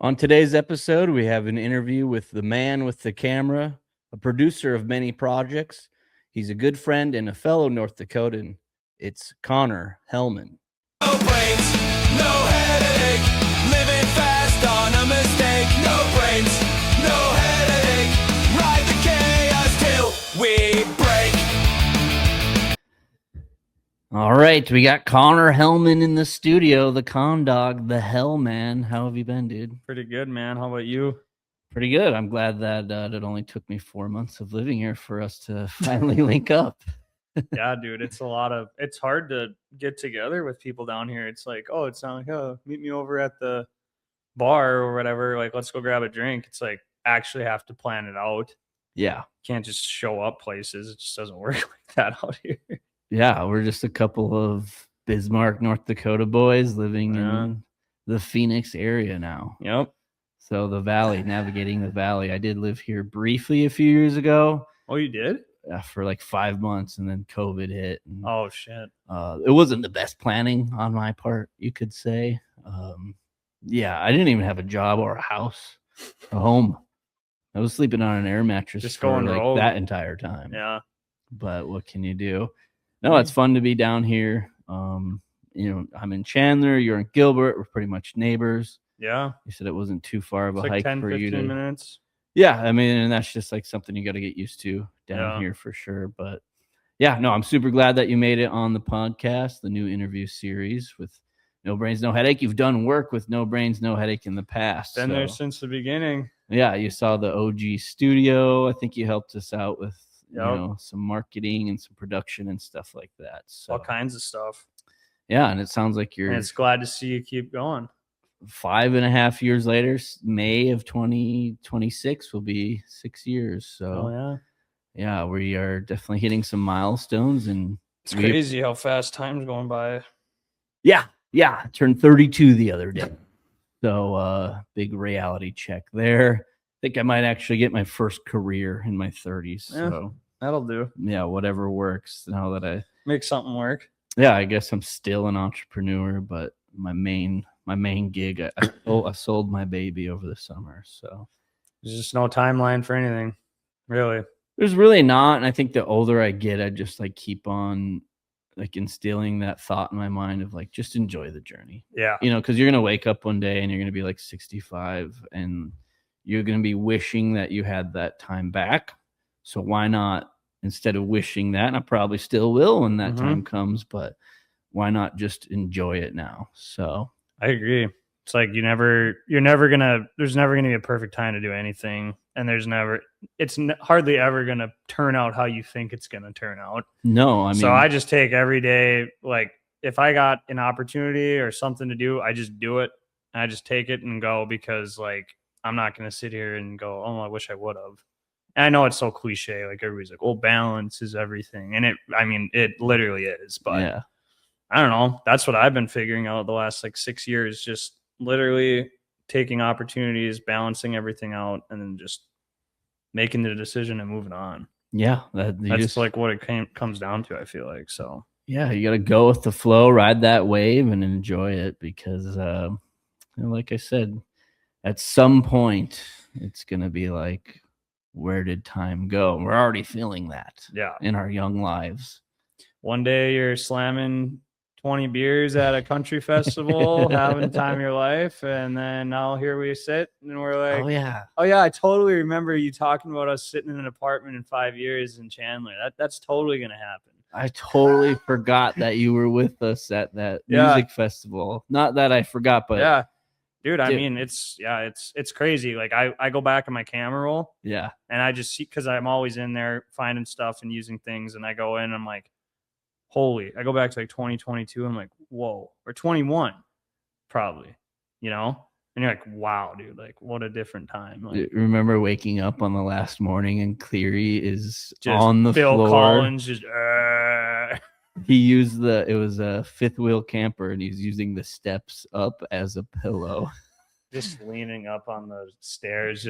On today's episode, we have an interview with the man with the camera, a producer of many projects. He's a good friend and a fellow North Dakotan. It's Connor Hellman. No brains, no headache, living fast on a mistake. No brains, no headache, ride the chaos till we break. All right, we got Connor Hellman in the studio, the con dog, the hell man. How have you been, dude? Pretty good, man. How about you? Pretty good. I'm glad that it only took me 4 months of living here for us to finally link up. Yeah, dude, it's hard to get together with people down here. It's like, oh, it's not like, oh, meet me over at the bar or whatever. Like, let's go grab a drink. It's like, actually have to plan it out. Yeah. Can't just show up places. It just doesn't work like that out here. Yeah, we're just a couple of Bismarck, North Dakota boys living in the Phoenix area now. Yep. So the valley, navigating the valley. I did live here briefly a few years ago. Oh, you did? For like 5 months, and then COVID hit. And, oh, shit. It wasn't the best planning on my part, you could say. Yeah, I didn't even have a job or a house, a home. I was sleeping on an air mattress just for going like rogue that entire time. Yeah. But what can you do? No, it's fun to be down here. I'm in Chandler. You're in Gilbert. We're pretty much neighbors. Yeah. You said it wasn't too far of a like hike 10, for you 15 to. minutes. Yeah, I mean, and that's just like something you got to get used to down here for sure. But yeah, no, I'm super glad that you made it on the podcast, the new interview series with No Brains, No Headache. You've done work with No Brains, No Headache in the past. Been there since the beginning. Yeah, you saw the OG studio. I think you helped us out with some marketing and some production and stuff like that. So all kinds of stuff. Yeah, and it sounds like and it's glad to see you keep going. 5.5 years later, May of 2026 will be 6 years. So yeah, we are definitely hitting some milestones, and it's crazy how fast time's going by. Yeah, I turned 32 the other day. So big reality check there. I think I might actually get my first career in my 30s. Yeah, so that'll do. Yeah, whatever works. Now that I make something work. Yeah, I guess I'm still an entrepreneur, but my main gig, I sold my baby over the summer. So there's just no timeline for anything, really. There's really not. And I think the older I get, I just like keep on like instilling that thought in my mind of like, just enjoy the journey. Yeah. Because you're going to wake up one day and you're going to be like 65 and you're going to be wishing that you had that time back. So why not, instead of wishing that, and I probably still will when that time comes, but why not just enjoy it now? So I agree. It's like there's never gonna be a perfect time to do anything, and it's hardly ever gonna turn out how you think it's gonna turn out. No, I mean, so I just take every day, like if I got an opportunity or something to do, I just do it. I just take it and go, because like I'm not gonna sit here and go, oh, I wish I would have. And I know it's so cliche, like everybody's like, oh, balance is everything, and it literally is, but yeah. I don't know. That's what I've been figuring out the last like 6 years, just literally taking opportunities, balancing everything out, and then just making the decision and moving on. Yeah. That's like what it comes down to, I feel like. So yeah, you got to go with the flow, ride that wave and enjoy it, because like I said, at some point it's going to be like, where did time go? We're already feeling that in our young lives. One day you're slamming 20 beers at a country festival, having the time of your life, and then now here we sit and we're like, oh yeah, I totally remember you talking about us sitting in an apartment in 5 years in Chandler. That's totally gonna happen. I totally forgot that you were with us at that music festival. Not that I forgot, but yeah, dude, I mean, it's crazy. Like I go back in my camera roll, and I just see, because I'm always in there finding stuff and using things, and I go in and I'm like, holy, I go back to like 2022. I'm like, whoa, or 21 probably, and you're like, wow, dude, like what a different time. Like, remember waking up on the last morning and Cleary is just on the Phil floor. Collins just he used it was a fifth wheel camper, and he's using the steps up as a pillow, just leaning up on the stairs.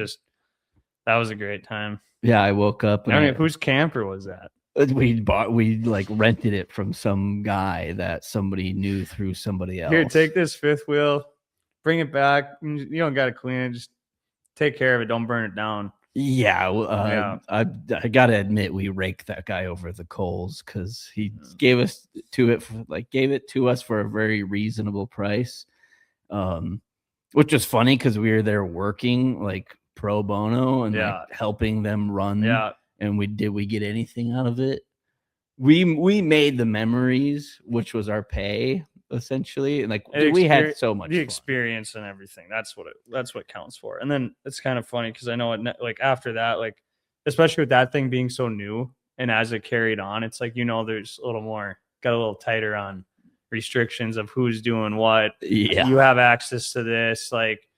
That was a great time. Yeah, I woke up and whose camper was that? We like rented it from some guy that somebody knew through somebody else. Here, take this fifth wheel, bring it back. You don't got to clean it. Just take care of it. Don't burn it down. Yeah, I gotta admit we raked that guy over the coals because he gave it to us for a very reasonable price, which was funny because we were there working like pro bono and like helping them run. Yeah, and we get anything out of it? We made the memories, which was our pay essentially, and like we had so much the fun. experience and everything. That's what counts for. And then it's kind of funny because I know like after that, like especially with that thing being so new, and as it carried on, it's like there's a little more, got a little tighter on restrictions of who's doing what. Yeah, you have access to this. Like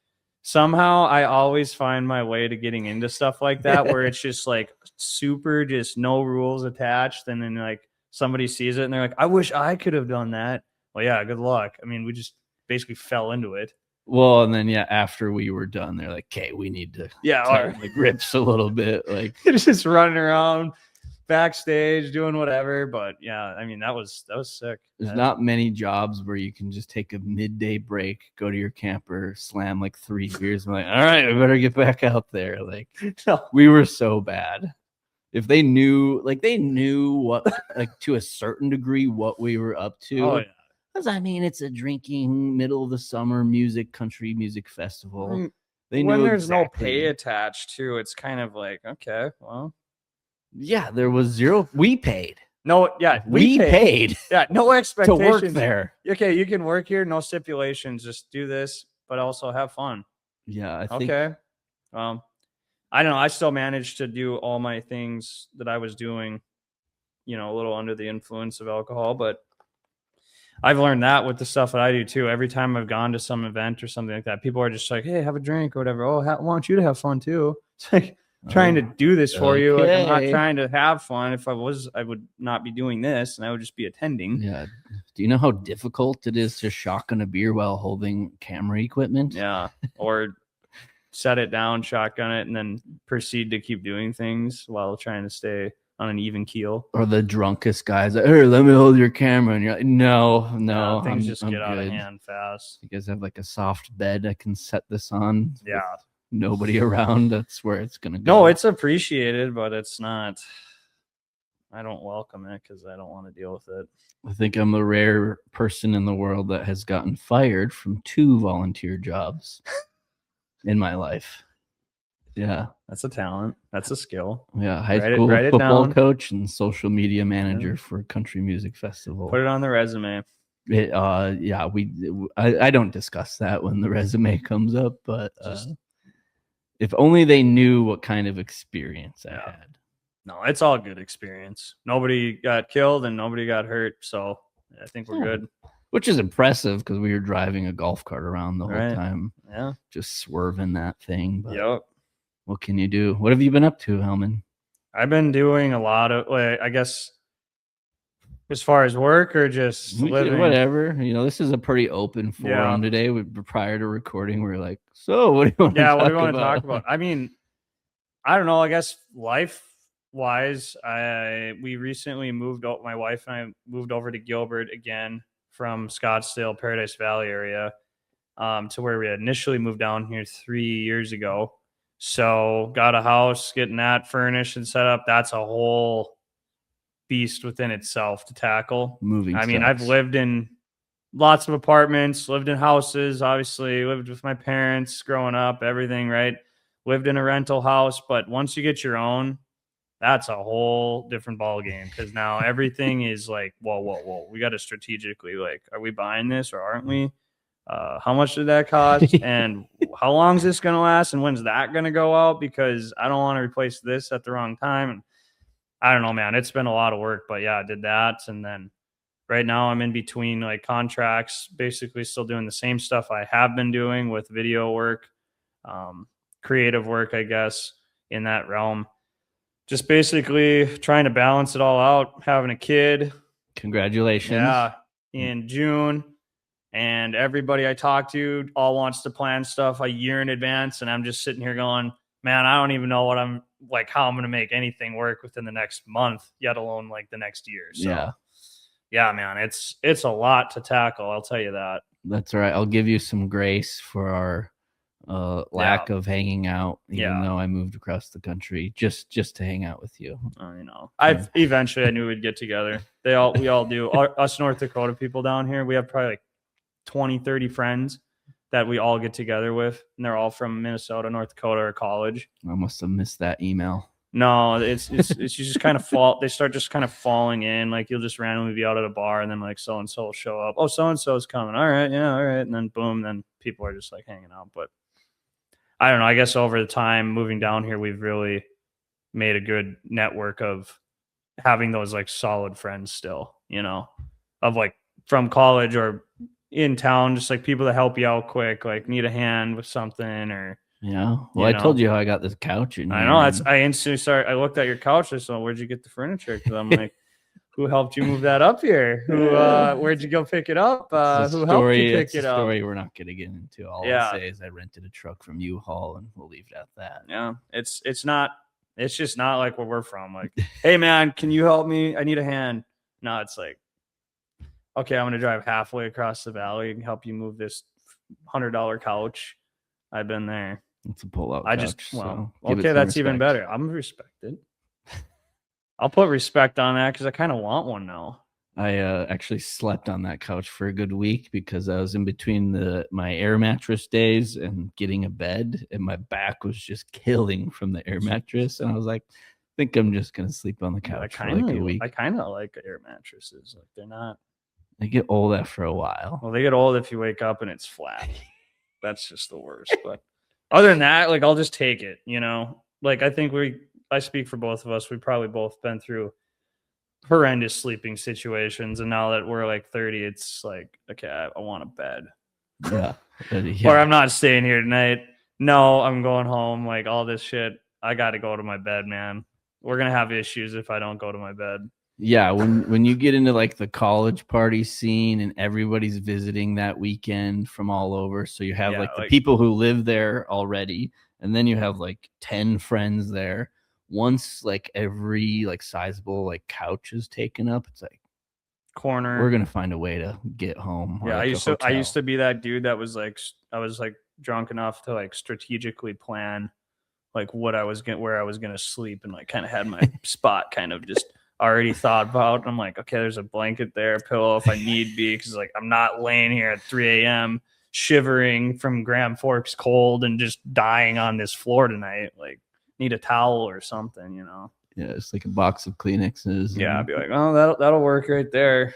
somehow I always find my way to getting into stuff like that where it's just like super, just no rules attached, and then like somebody sees it and they're like, I wish I could have done that. Well, yeah, good luck. I mean, we just basically fell into it. Well, and then after we were done, they're like, "Okay, we need to tighten the grips a little bit." Like it's just running around backstage doing whatever. But yeah, I mean, that was sick. There's not many jobs where you can just take a midday break, go to your camper, slam like 3 beers, and be like, all right, we better get back out there. Like we were so bad. If they knew what, like to a certain degree, what we were up to. Oh yeah. Because I mean, it's a drinking middle of the summer country music festival. They when there's no pay attached to, it's kind of like, okay, well, yeah, there was zero. We paid. No, yeah, we paid. Yeah, no expectations to work there. Okay, you can work here, no stipulations. Just do this, but also have fun. Yeah, I think. Okay. I don't know. I still managed to do all my things that I was doing, a little under the influence of alcohol, but I've learned that with the stuff that I do too. Every time I've gone to some event or something like that, people are just like, hey, have a drink or whatever. Oh, I want you to have fun too. It's like trying to do this for you. Like, I'm not trying to have fun. If I was, I would not be doing this and I would just be attending. Yeah. Do you know how difficult it is to shotgun a beer while holding camera equipment? Yeah. Or set it down, shotgun it, and then proceed to keep doing things while trying to stay on an even keel. Or the drunkest guys like, hey, let me hold your camera, and you're like, no, things just get out of hand fast. You guys have like a soft bed I can set this on? Yeah, nobody around. That's where it's gonna go. No, it's appreciated, but it's not. I don't welcome it because I don't want to deal with it. I think I'm the rare person in the world that has gotten fired from 2 volunteer jobs in my life. Yeah. That's a talent. That's a skill. Yeah. High school football coach and social media manager for Country Music Festival. Put it on the resume. I don't discuss that when the resume comes up, but if only they knew what kind of experience I had. No, it's all good experience. Nobody got killed and nobody got hurt. So I think we're good. Which is impressive because we were driving a golf cart around the whole time. Yeah. Just swerving that thing. But yep. What can you do? What have you been up to, Hellman? I've been doing a lot of, I guess, as far as work or just living. Whatever. This is a pretty open forum today. Prior to recording, we were like, so what do you want to talk about? Yeah, what do you want to talk about? I mean, I don't know. I guess life-wise, we recently moved out. My wife and I moved over to Gilbert again from Scottsdale, Paradise Valley area, to where we had initially moved down here 3 years ago. So got a house, getting that furnished and set up. That's a whole beast within itself to tackle. I've lived in lots of apartments, lived in houses, obviously lived with my parents growing up, everything, right? Lived in a rental house. But once you get your own, that's a whole different ball game because now everything is like, whoa. We got to strategically, like, are we buying this or aren't we? How much did that cost? And how long is this going to last? And when's that going to go out? Because I don't want to replace this at the wrong time. And I don't know, man. It's been a lot of work, but yeah, I did that. And then right now I'm in between like contracts, basically still doing the same stuff I have been doing with video work, creative work, I guess, in that realm. Just basically trying to balance it all out, having a kid. Congratulations. Yeah, in June. And everybody I talk to all wants to plan stuff a year in advance. And I'm just sitting here going, man, I don't even know what I'm like, how I'm going to make anything work within the next month, yet alone like the next year. So yeah, man, it's a lot to tackle. I'll tell you that. That's all right. I'll give you some grace for our lack of hanging out, even though I moved across the country just to hang out with you. I know. Eventually I knew we'd get together. We all do. Us North Dakota people down here, we have probably like 20, 30 friends that we all get together with, and they're all from Minnesota, North Dakota, or college. I must have missed that email. No, it's you just kind of they start just kind of falling in. Like you'll just randomly be out at a bar and then like so and so will show up. Oh, so and so's coming. All right, yeah, all right. And then boom, then people are just like hanging out. But I don't know. I guess over the time moving down here, we've really made a good network of having those like solid friends still, of like from college or in town, just like people that help you out quick, like need a hand with something or. Yeah. Well, I told you how I got this couch in here. I know. I instantly started. I looked at your couch. I said, "Where'd you get the furniture?" Because I'm like, "Who helped you move that up here? Where'd you go pick it up? Who helped you pick it up?" Story we're not going to get into. All I'll say is I rented a truck from U-Haul, and we'll leave it at that. Yeah. It's just not like where we're from. Like, hey man, can you help me? I need a hand. No, it's like, okay, I'm gonna drive halfway across the valley and help you move this $100 couch. I've been there. It's a pull-out couch. Okay, that's even better. I'm respected. I'll put respect on that because I kind of want one now. I actually slept on that couch for a good week because I was in between my air mattress days and getting a bed, and my back was just killing from the air mattress. And I was like, I think I'm just gonna sleep on the couch for like a week. I kind of like air mattresses. Like they're not. They get old after a while. Well, they get old if you wake up and it's flat. That's just the worst. But other than that, like I'll just take it. Like I think I speak for both of us. We've probably both been through horrendous sleeping situations, and now that we're like 30, it's like, okay, I want a bed. Yeah. Or I'm not staying here tonight. No, I'm going home. Like all this shit, I got to go to my bed, man. We're gonna have issues if I don't go to my bed. Yeah, when you get into like the college party scene and everybody's visiting that weekend from all over, so you have like the people who live there already, and then you have like 10 friends there. Once like every like sizable like couch is taken up, it's like corner. We're gonna find a way to get home. Yeah, like I used to be that dude that was like I was like drunk enough to like strategically plan like where I was gonna sleep and like kind of had my spot kind of just already thought about. I'm like, okay, there's a blanket there, a pillow if I need be, because like I'm not laying here at 3 a.m. shivering from Grand Forks cold and just dying on this floor tonight. Like, need a towel or something, Yeah, it's like a box of Kleenexes. Yeah, I'd be like, oh, that'll work right there.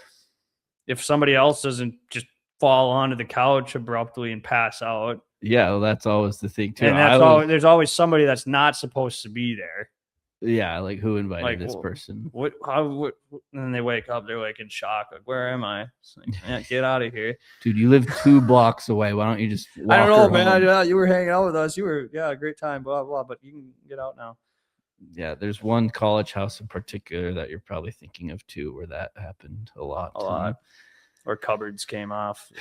If somebody else doesn't just fall onto the couch abruptly and pass out. Yeah, well, that's always the thing too. And there's always somebody that's not supposed to be there. Yeah, like who invited this person? What? And then they wake up, they're like in shock, like, where am I? It's like, man, get out of here, dude. You live 2 blocks away. Why don't you just walk? I don't know, man. You were hanging out with us. You were, great time, blah blah. But you can get out now. Yeah, there's one college house in particular that you're probably thinking of too, where that happened a lot. Or cupboards came off,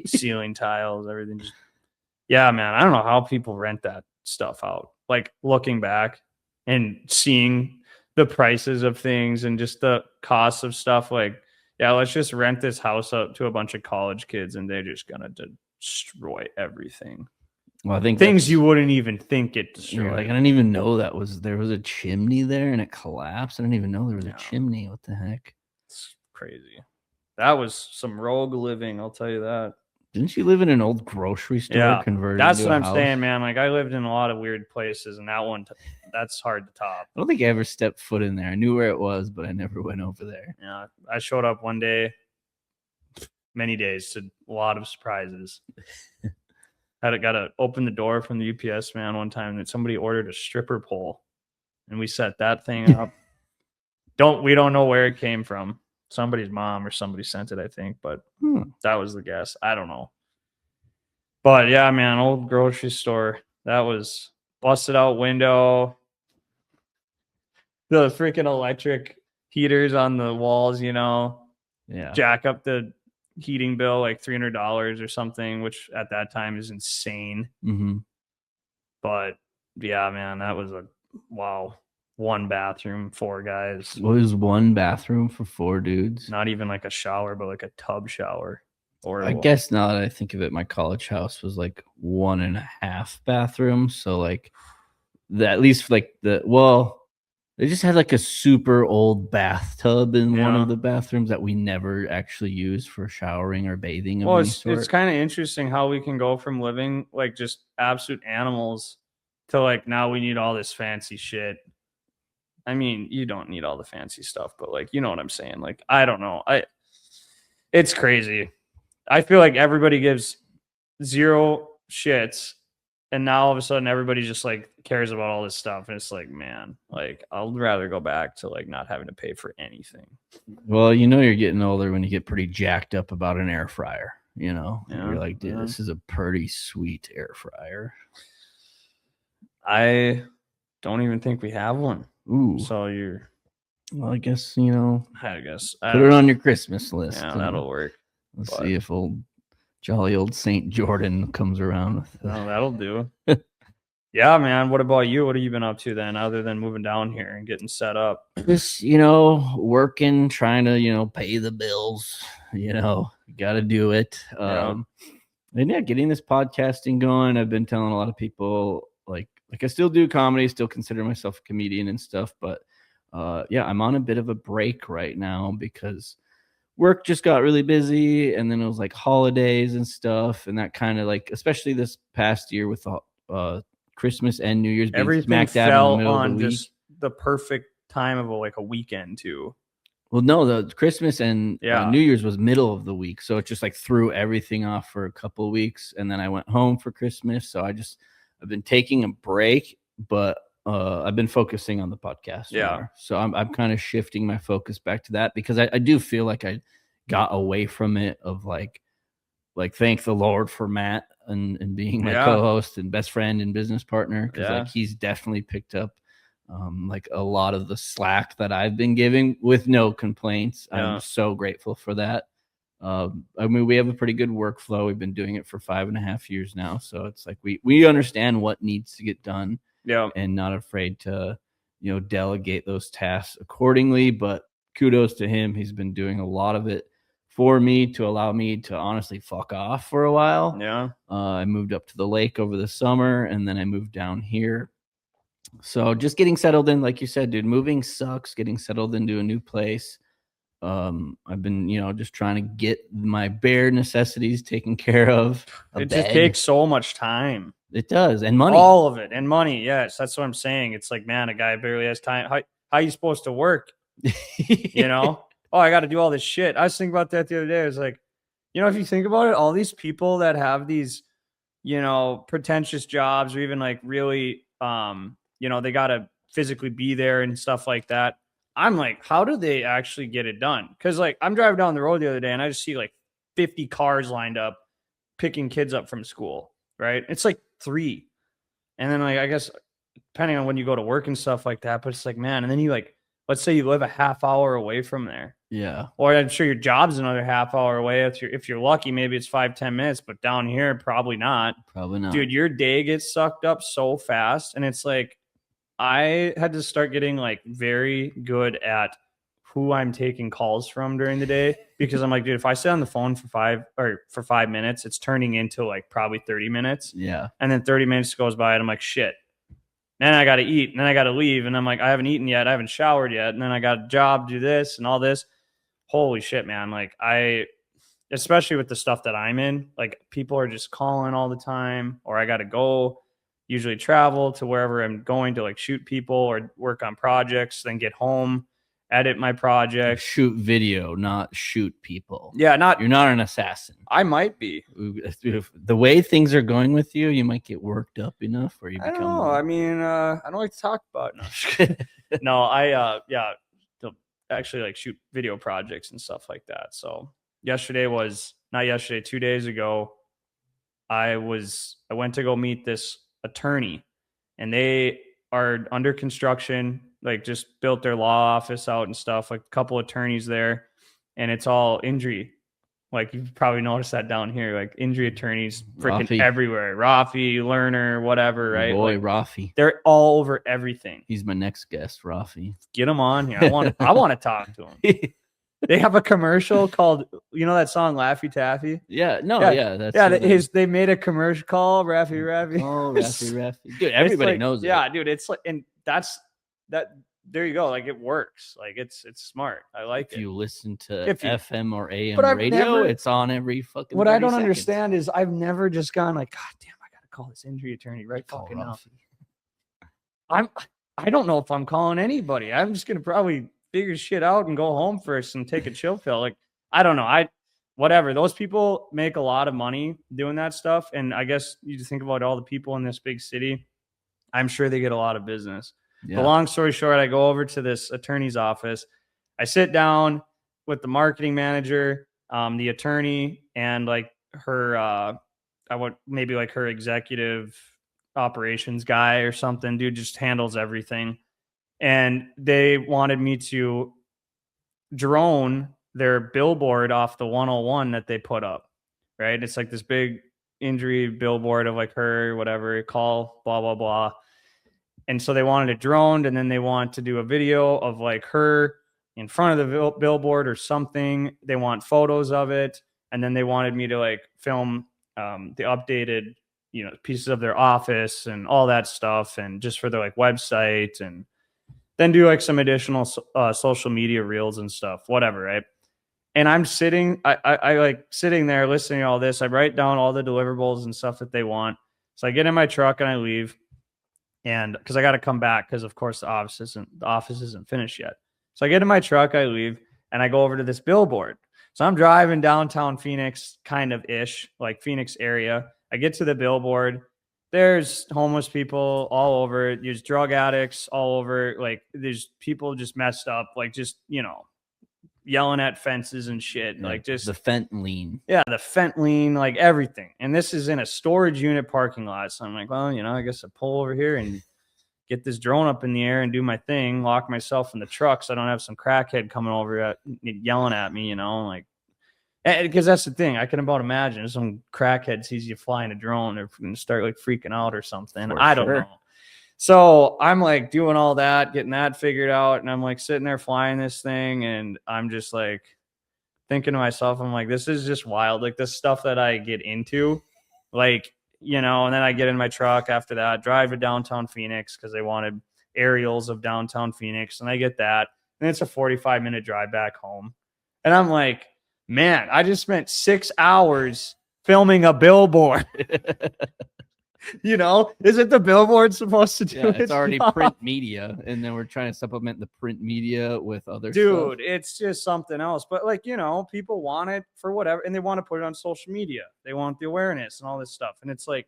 ceiling tiles, everything. Yeah, man. I don't know how people rent that stuff out. Like looking back and seeing the prices of things and just the costs of stuff, like, yeah, let's just rent this house out to a bunch of college kids and they're just gonna destroy everything. Well, I think things you wouldn't even think it destroyed. Like, I didn't even know there was a chimney there and it collapsed. I didn't even know there was a chimney. What the heck? It's crazy. That was some rogue living, I'll tell you that. Didn't you live in an old grocery store converted? That's what I'm saying, man. Like, I lived in a lot of weird places, and that's hard to top. I don't think I ever stepped foot in there. I knew where it was, but I never went over there. Yeah, I showed up one day, many days, to a lot of surprises. Got to open the door from the UPS man one time that somebody ordered a stripper pole, and we set that thing up. We don't know where it came from. Somebody's mom or somebody sent it, I think, but that was the guess. I don't know. But yeah, man, old grocery store. That was busted out window. The freaking electric heaters on the walls, Yeah. Jack up the heating bill like $300 or something, which at that time is insane. Mm-hmm. But yeah, man, that was wow. 1 bathroom, 4 guys. What is 1 bathroom for 4 dudes? Not even like a shower, but like a tub shower. I guess now that I think of it, my college house was like 1.5 bathrooms. So like at least like they just had like a super old bathtub in one of the bathrooms that we never actually used for showering or bathing of any sort. It's kind of interesting how we can go from living like just absolute animals to like now we need all this fancy shit. I mean, you don't need all the fancy stuff, but like, you know what I'm saying? Like, I don't know. It's crazy. I feel like everybody gives zero shits, and now all of a sudden everybody just like cares about all this stuff. And it's like, man, like I'll rather go back to like not having to pay for anything. Well, you know, you're getting older when you get pretty jacked up about an air fryer, you know, you're like, dude, this is a pretty sweet air fryer. I don't even think we have one. Ooh. So well, I guess, you know, put it on your Christmas list. Yeah, that'll work. Let's see if jolly old St. Jordan comes around. Oh, that'll do. Yeah, man. What about you? What have you been up to then, other than moving down here and getting set up? Just, you know, working, trying to, you know, pay the bills. You know, got to do it. And yeah, getting this podcasting going. I've been telling a lot of people, like I still do comedy, still consider myself a comedian and stuff, but yeah, I'm on a bit of a break right now because work just got really busy, and then it was like holidays and stuff, and that kind of like, especially this past year with Christmas and New Year's being everything smack dab fell in the middle on of the week. just the perfect time of a weekend too. Well, no, the Christmas and New Year's was middle of the week, so it just like threw everything off for a couple of weeks, and then I went home for Christmas. So I've been taking a break, but I've been focusing on the podcast more. So I'm kind of shifting my focus back to that because I do feel like I got away from it of like thank the Lord for Matt and being my co-host and best friend and business partner, because like he's definitely picked up like a lot of the slack that I've been giving with no complaints. I'm so grateful for that. I mean, we have a pretty good workflow. We've been doing it for 5.5 years now. So it's like we understand what needs to get done, and not afraid to, you know, delegate those tasks accordingly. But kudos to him. He's been doing a lot of it for me to allow me to honestly fuck off for a while. I moved up to the lake over the summer, and then I moved down here. So just getting settled in, like you said, dude, moving sucks. Getting settled into a new place. I've been, you know, just trying to get my bare necessities taken care of. Just takes so much time. It does. And money. All of it. And money. Yes. That's what I'm saying. It's like, man, a guy barely has time. How are you supposed to work? You know? Oh, I got to do all this shit. I was thinking about that the other day. I was like, you know, if you think about it, all these people that have these, you know, pretentious jobs, or even like really, you know, they got to physically be there and stuff like that. I'm like, how do they actually get it done? Because like I'm driving down the road the other day and I just see like 50 cars lined up picking kids up from school, right? It's like 3. And then like, I guess depending on when you go to work and stuff like that, but it's like, man, and then you like, let's say you live a half hour away from there. Yeah. Or I'm sure your job's another half hour away. If you're lucky, maybe it's 5-10 minutes, but down here, probably not. Probably not. Dude, your day gets sucked up so fast. And it's like, I had to start getting like very good at who I'm taking calls from during the day, because I'm like, dude, if I sit on the phone for 5 minutes, it's turning into like probably 30 minutes. Yeah. And then 30 minutes goes by and I'm like, shit. Then I got to eat, and then I got to leave. And I'm like, I haven't eaten yet. I haven't showered yet. And then I got a job, do this and all this. Holy shit, man. Like especially with the stuff that I'm in, like people are just calling all the time, or I got to go usually travel to wherever I'm going to like shoot people or work on projects, then get home, edit my project. Shoot video, not shoot people. Yeah, you're not an assassin. I might be. The way things are going with you, you might get worked up enough where you become. I don't know. I mean, I don't like to talk about it. No, to actually like shoot video projects and stuff like that. So 2 days ago, I went to go meet this attorney, and they are under construction, like just built their law office out and stuff, like a couple attorneys there, and it's all injury. Like you've probably noticed that down here, like injury attorneys freaking everywhere. Rafi, Lerner, whatever, right? Boy, like, Rafi. They're all over everything. He's my next guest, Rafi. Get him on here. I want to talk to him. They have a commercial called, you know that song Laffy Taffy? Yeah, no, Yeah, yeah, that's yeah. what it is. They made a commercial call Raffy Raffy. Oh, Raffy. Dude, It's everybody like, knows it. yeah, dude. It's like, and that's that. There you go. Like it works. Like it's smart. I like If it. you listen to If you- FM or AM But I've radio, never- it's on every fucking. What I 30 don't seconds. understand is I've never just gone like, God damn, I gotta call this injury attorney right Call fucking now. Raffy. I don't know if I'm calling anybody. I'm just gonna probably figure shit out and go home first and take a chill pill. Like I don't know. Whatever. Those people make a lot of money doing that stuff, and I guess you just think about all the people in this big city. I'm sure they get a lot of business. Yeah. But long story short, I go over to this attorney's office. I sit down with the marketing manager, the attorney, and like her, I would maybe like her executive operations guy or something. Dude just handles everything. And they wanted me to drone their billboard off the 101 that they put up. Right. It's like this big injury billboard of like her, whatever, call, blah, blah, blah. And so they wanted it droned, and then they want to do a video of like her in front of the billboard or something. They want photos of it. And then they wanted me to like film the updated, you know, pieces of their office and all that stuff. And just for their like website, and then do like some additional social media reels and stuff, whatever. Right. And I'm sitting, I like sitting there listening to all this. I write down all the deliverables and stuff that they want. So I get in my truck and I leave. And because I got to come back, because of course the office isn't finished yet. So I get in my truck, I leave, and I go over to this billboard. So I'm driving downtown Phoenix, kind of ish, like Phoenix area. I get to the billboard. There's homeless people all over. There's drug addicts all over. Like there's people just messed up, like just, you know, yelling at fences and shit. Yeah, like just the fentanyl. Yeah, the fentanyl, like everything. And this is in a storage unit parking lot. So I'm like, well, you know, I guess I pull over here and get this drone up in the air and do my thing, lock myself in the truck so I don't have some crackhead coming over yelling at me, you know, like, because that's the thing. I can about imagine some crackhead sees you flying a drone, they're going to start like freaking out or something. I don't know. So I'm like doing all that, getting that figured out. And I'm like sitting there flying this thing. And I'm just like thinking to myself, I'm like, this is just wild. Like this stuff that I get into, like, you know, and then I get in my truck after that, drive to downtown Phoenix because they wanted aerials of downtown Phoenix. And I get that. And it's a 45-minute drive back home. And I'm like, man, I just spent 6 hours filming a billboard. You know, isn't the billboard supposed to do it's already job? Print media, and then we're trying to supplement the print media with other Dude, stuff. it's just something else. But like, you know, people want it for whatever, and they want to put it on social media. They want the awareness and all this stuff. And it's like,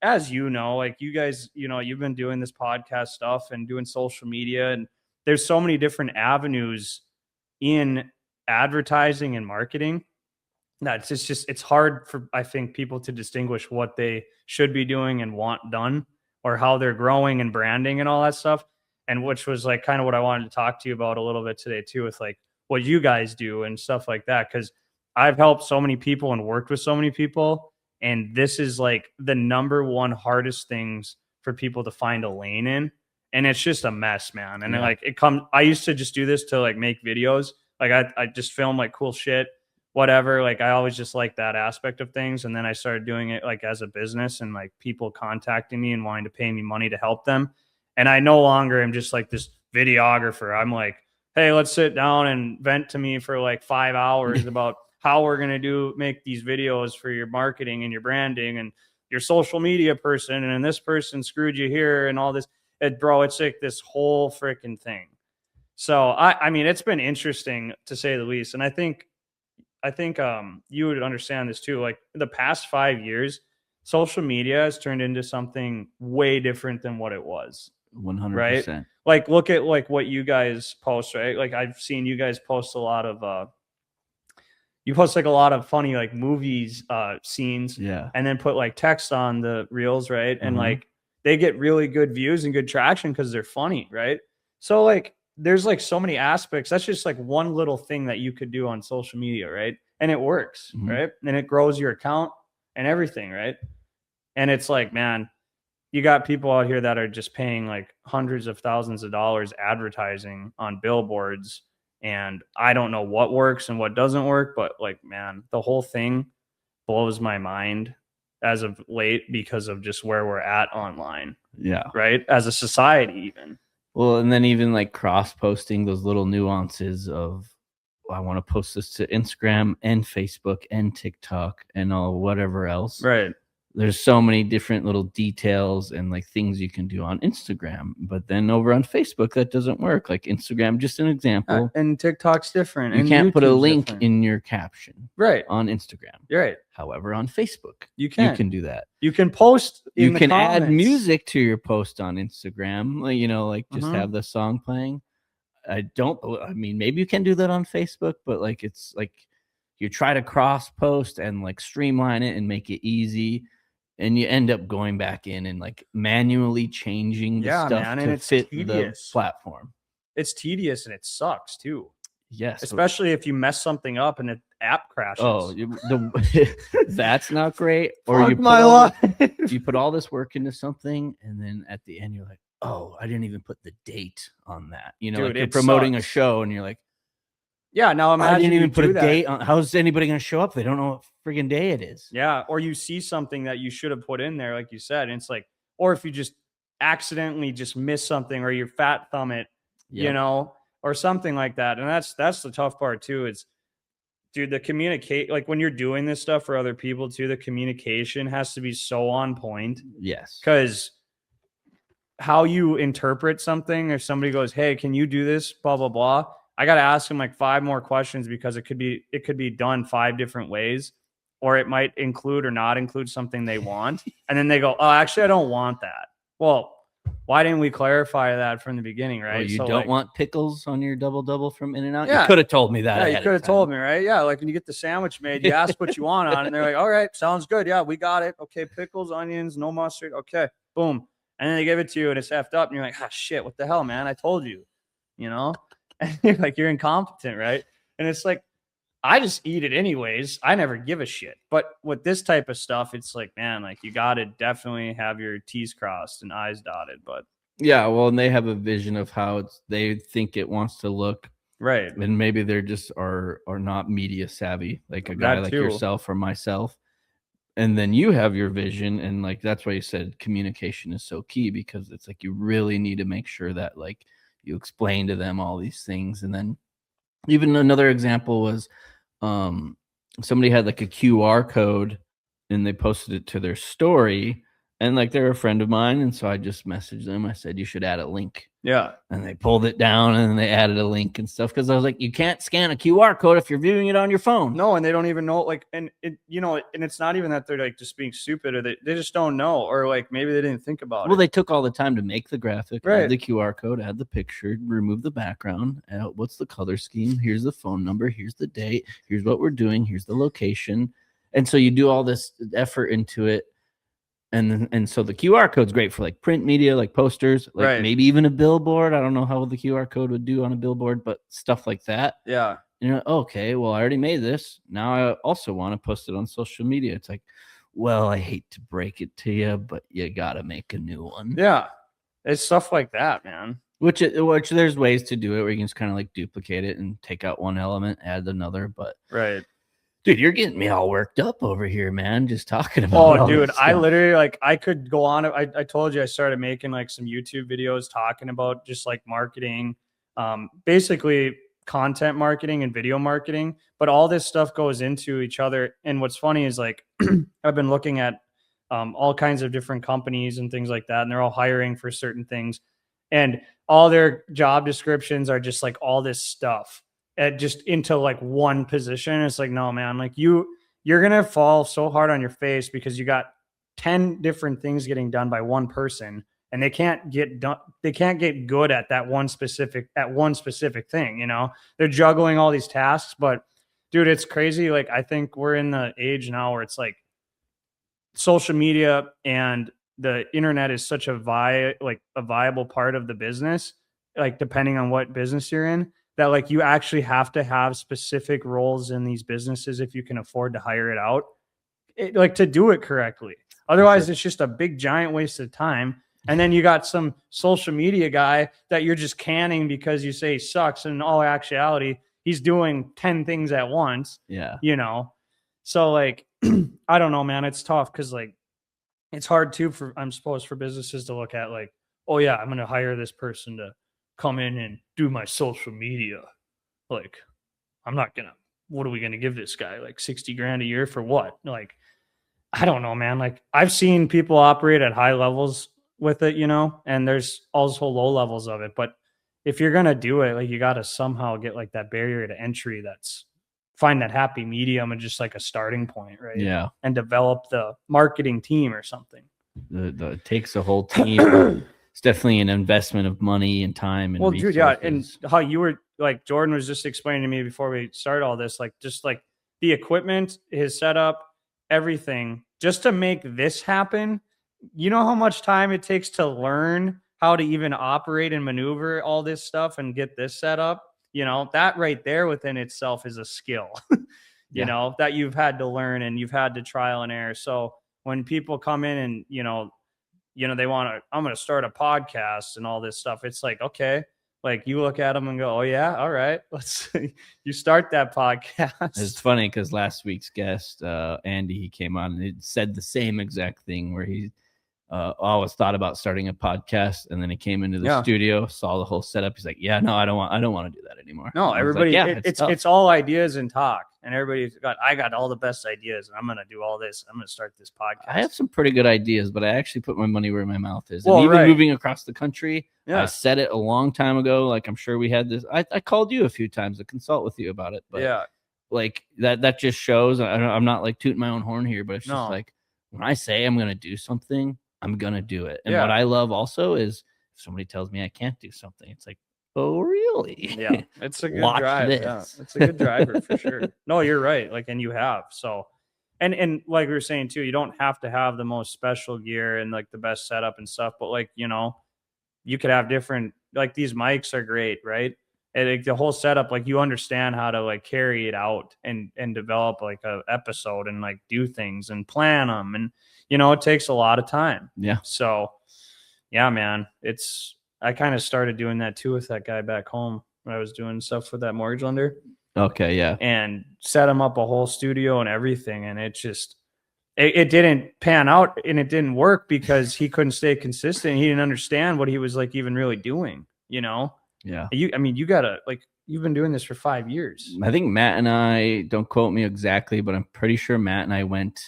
as you know, like you guys, you know, you've been doing this podcast stuff and doing social media, and there's so many different avenues in advertising and marketing. That's it's hard for, I think, people to distinguish what they should be doing and want done, or how they're growing and branding and all that stuff. And which was like kind of what I wanted to talk to you about a little bit today too, with like what you guys do and stuff like that. Cause I've helped so many people and worked with so many people. And this is like the number one hardest things for people to find a lane in. And it's just a mess, man. And like I used to just do this to like make videos. Like I just film like cool shit, whatever. Like I always just like that aspect of things. And then I started doing it like as a business, and like people contacting me and wanting to pay me money to help them. And I no longer am just like this videographer. I'm like, hey, let's sit down and vent to me for like 5 hours about how we're going to make these videos for your marketing and your branding and your social media person. And then this person screwed you here and all this. Bro, it's like this whole freaking thing. So I mean, it's been interesting to say the least. And I think you would understand this too. Like the past 5 years, social media has turned into something way different than what it was. 100%. Right? Like look at like what you guys post, right? Like I've seen you guys post a lot of you post like a lot of funny like movies scenes, and then put like text on the reels, right? And like they get really good views and good traction because they're funny, right? So like there's like so many aspects. That's just like one little thing that you could do on social media, right? And it works, right? And it grows your account and everything, right? And it's like, man, you got people out here that are just paying like hundreds of thousands of dollars advertising on billboards, And I don't know what works and what doesn't work, but like, man, the whole thing blows my mind as of late because of just where we're at online. Yeah. Right. As a society, even. Well, and then even like cross posting those little nuances of, I want to post this to Instagram and Facebook and TikTok and all whatever else. Right. There's so many different little details and like things you can do on Instagram, but then over on Facebook, that doesn't work. Like Instagram, just an example. And TikTok's different. You can't put a link in your caption. Right. On Instagram. Right. However, on Facebook, you can do that. You can post. You can add music to your post on Instagram. Like, you know, like just have the song playing. I mean, maybe you can do that on Facebook, but like, it's like you try to cross post and like streamline it and make it easy. And you end up going back in and like manually changing the stuff to fit the platform. It's tedious and it sucks too. Yes. Especially if you mess something up and the app crashes. Oh, that's not great. Or you put all this work into something and then at the end you're like, oh, I didn't even put the date on that. You know, dude, like you're promoting a show and you're like, yeah, now imagine I didn't even put a date on. How's anybody going to show up? They don't know what friggin' day it is. Yeah, or you see something that you should have put in there, like you said, and it's like, or if you just accidentally just miss something or you fat thumb it, you know, or something like that. And that's the tough part too. Is, dude, the communicate, like when you're doing this stuff for other people too, the communication has to be so on point. Yes, because how you interpret something, if somebody goes, hey, can you do this, blah blah blah, I got to ask them like 5 more questions because it could be done 5 different ways, or it might include or not include something they want. And then they go, oh, actually, I don't want that. Well, why didn't we clarify that from the beginning, right? Well, you don't want pickles on your double from In-N-Out? Yeah. You could have told me that. Yeah, you could have told me, right? Yeah, like when you get the sandwich made, you ask what you want on it, and they're like, all right, sounds good. Yeah, we got it. Okay, pickles, onions, no mustard. Okay, boom. And then they give it to you, and it's effed up, and you're like, ah, shit, what the hell, man? I told you, you know? And you're like, you're incompetent, right? And it's like, I just eat it anyways. I never give a shit. But with this type of stuff, it's like, man, like you got to definitely have your T's crossed and I's dotted. But yeah, well, and they have a vision of how they think it wants to look. Right. And maybe they're just are not media savvy, like a guy like yourself or myself. And then you have your vision. And like, that's why you said communication is so key, because it's like, you really need to make sure that like you explain to them all these things. And then even another example was somebody had like a QR code and they posted it to their story, and like they're a friend of mine. And so I just messaged them. I said, you should add a link. Yeah. And they pulled it down and they added a link and stuff. Cause I was like, you can't scan a QR code if you're viewing it on your phone. No. And they don't even know, like, and it, you know, and it's not even that they're like just being stupid, or they just don't know, or like maybe they didn't think about it. Well, they took all the time to make the graphic, right, add the QR code, add the picture, remove the background. What's the color scheme? Here's the phone number. Here's the date. Here's what we're doing. Here's the location. And so you do all this effort into it. And so the QR code's great for like print media, like posters, like maybe even a billboard. I don't know how the QR code would do on a billboard, but stuff like that. Yeah. You know, okay, well, I already made this. Now I also want to post it on social media. It's like, well, I hate to break it to you, but you got to make a new one. Yeah. It's stuff like that, man. Which there's ways to do it where you can just kind of like duplicate it and take out one element, add another. But right. Dude, you're getting me all worked up over here, man. Just talking about Oh, dude, I literally, like, I could go on. I told you I started making like some YouTube videos talking about just like marketing, basically content marketing and video marketing. But all this stuff goes into each other. And what's funny is like, I've been looking at all kinds of different companies and things like that, and they're all hiring for certain things. And all their job descriptions are just like all this stuff. Just into like one position. It's like, no, man, like you're gonna fall so hard on your face because you got 10 different things getting done by one person, and they can't get done. They can't get good at that one specific thing. You know, they're juggling all these tasks. But dude, it's crazy. Like, I think we're in the age now where it's like social media and the internet is such a viable part of the business, like depending on what business you're in, that like you actually have to have specific roles in these businesses if you can afford to hire it out, like to do it correctly. Otherwise, it's just a big giant waste of time. And then you got some social media guy that you're just canning because you say he sucks. And in all actuality, he's doing 10 things at once. Yeah. You know? So like, I don't know, man. It's tough because like, it's hard too for, I'm supposed for businesses to look at like, oh yeah, I'm going to hire this person to come in and do my social media. Like, I'm not going to, what are we going to give this guy? Like 60 grand a year for what? Like, I don't know, man. Like I've seen people operate at high levels with it, you know, and there's also low levels of it. But if you're going to do it, like you got to somehow get like that barrier to entry that's find that happy medium and just like a starting point, right? Yeah. And develop the marketing team or something. It takes a whole team. It's definitely an investment of money and time. And dude, yeah. And how you were like, Jordan was just explaining to me before we started all this, like just like the equipment, his setup, everything, just to make this happen. You know how much time it takes to learn how to even operate and maneuver all this stuff and get this set up. You know, that right there within itself is a skill, you know, that you've had to learn and you've had to trial and error. So when people come in and, you know, they want to, I'm going to start a podcast and all this stuff. It's like, okay, like you look at them and go, oh yeah, all right, let's you start that podcast. It's funny because last week's guest, Andy, he came on and he said the same exact thing where he always thought about starting a podcast, and then he came into the studio, saw the whole setup. He's like, yeah, no, I don't want to do that anymore. No, everybody, like, it's all ideas and talk, and everybody's I got all the best ideas, and I'm going to do all this. I'm going to start this podcast. I have some pretty good ideas, but I actually put my money where my mouth is. Well, and even moving across the country, I said it a long time ago. Like, I'm sure we had this. I called you a few times to consult with you about it, but like that just shows. I'm not like tooting my own horn here, but it's just like when I say I'm going to do something, I'm going to do it. And what I love also is if somebody tells me I can't do something, it's like, oh, really? Yeah. It's a good drive. This. Yeah. It's a good driver for sure. No, you're right. Like, and you have, so, and like we were saying too, you don't have to have the most special gear and like the best setup and stuff, but like, you know, you could have different, like these mics are great, right? And like the whole setup, like you understand how to like carry it out and develop like a episode and like do things and plan them. And, you know, it takes a lot of time. Yeah. So yeah, man, I kind of started doing that too with that guy back home when I was doing stuff with that mortgage lender. Okay. Yeah. And set him up a whole studio and everything. And it just, it didn't pan out and it didn't work because he couldn't stay consistent. He didn't understand what he was like even really doing, you know? Yeah. You gotta like, you've been doing this for 5 years. I think Matt and I, don't quote me exactly, but I'm pretty sure Matt and I went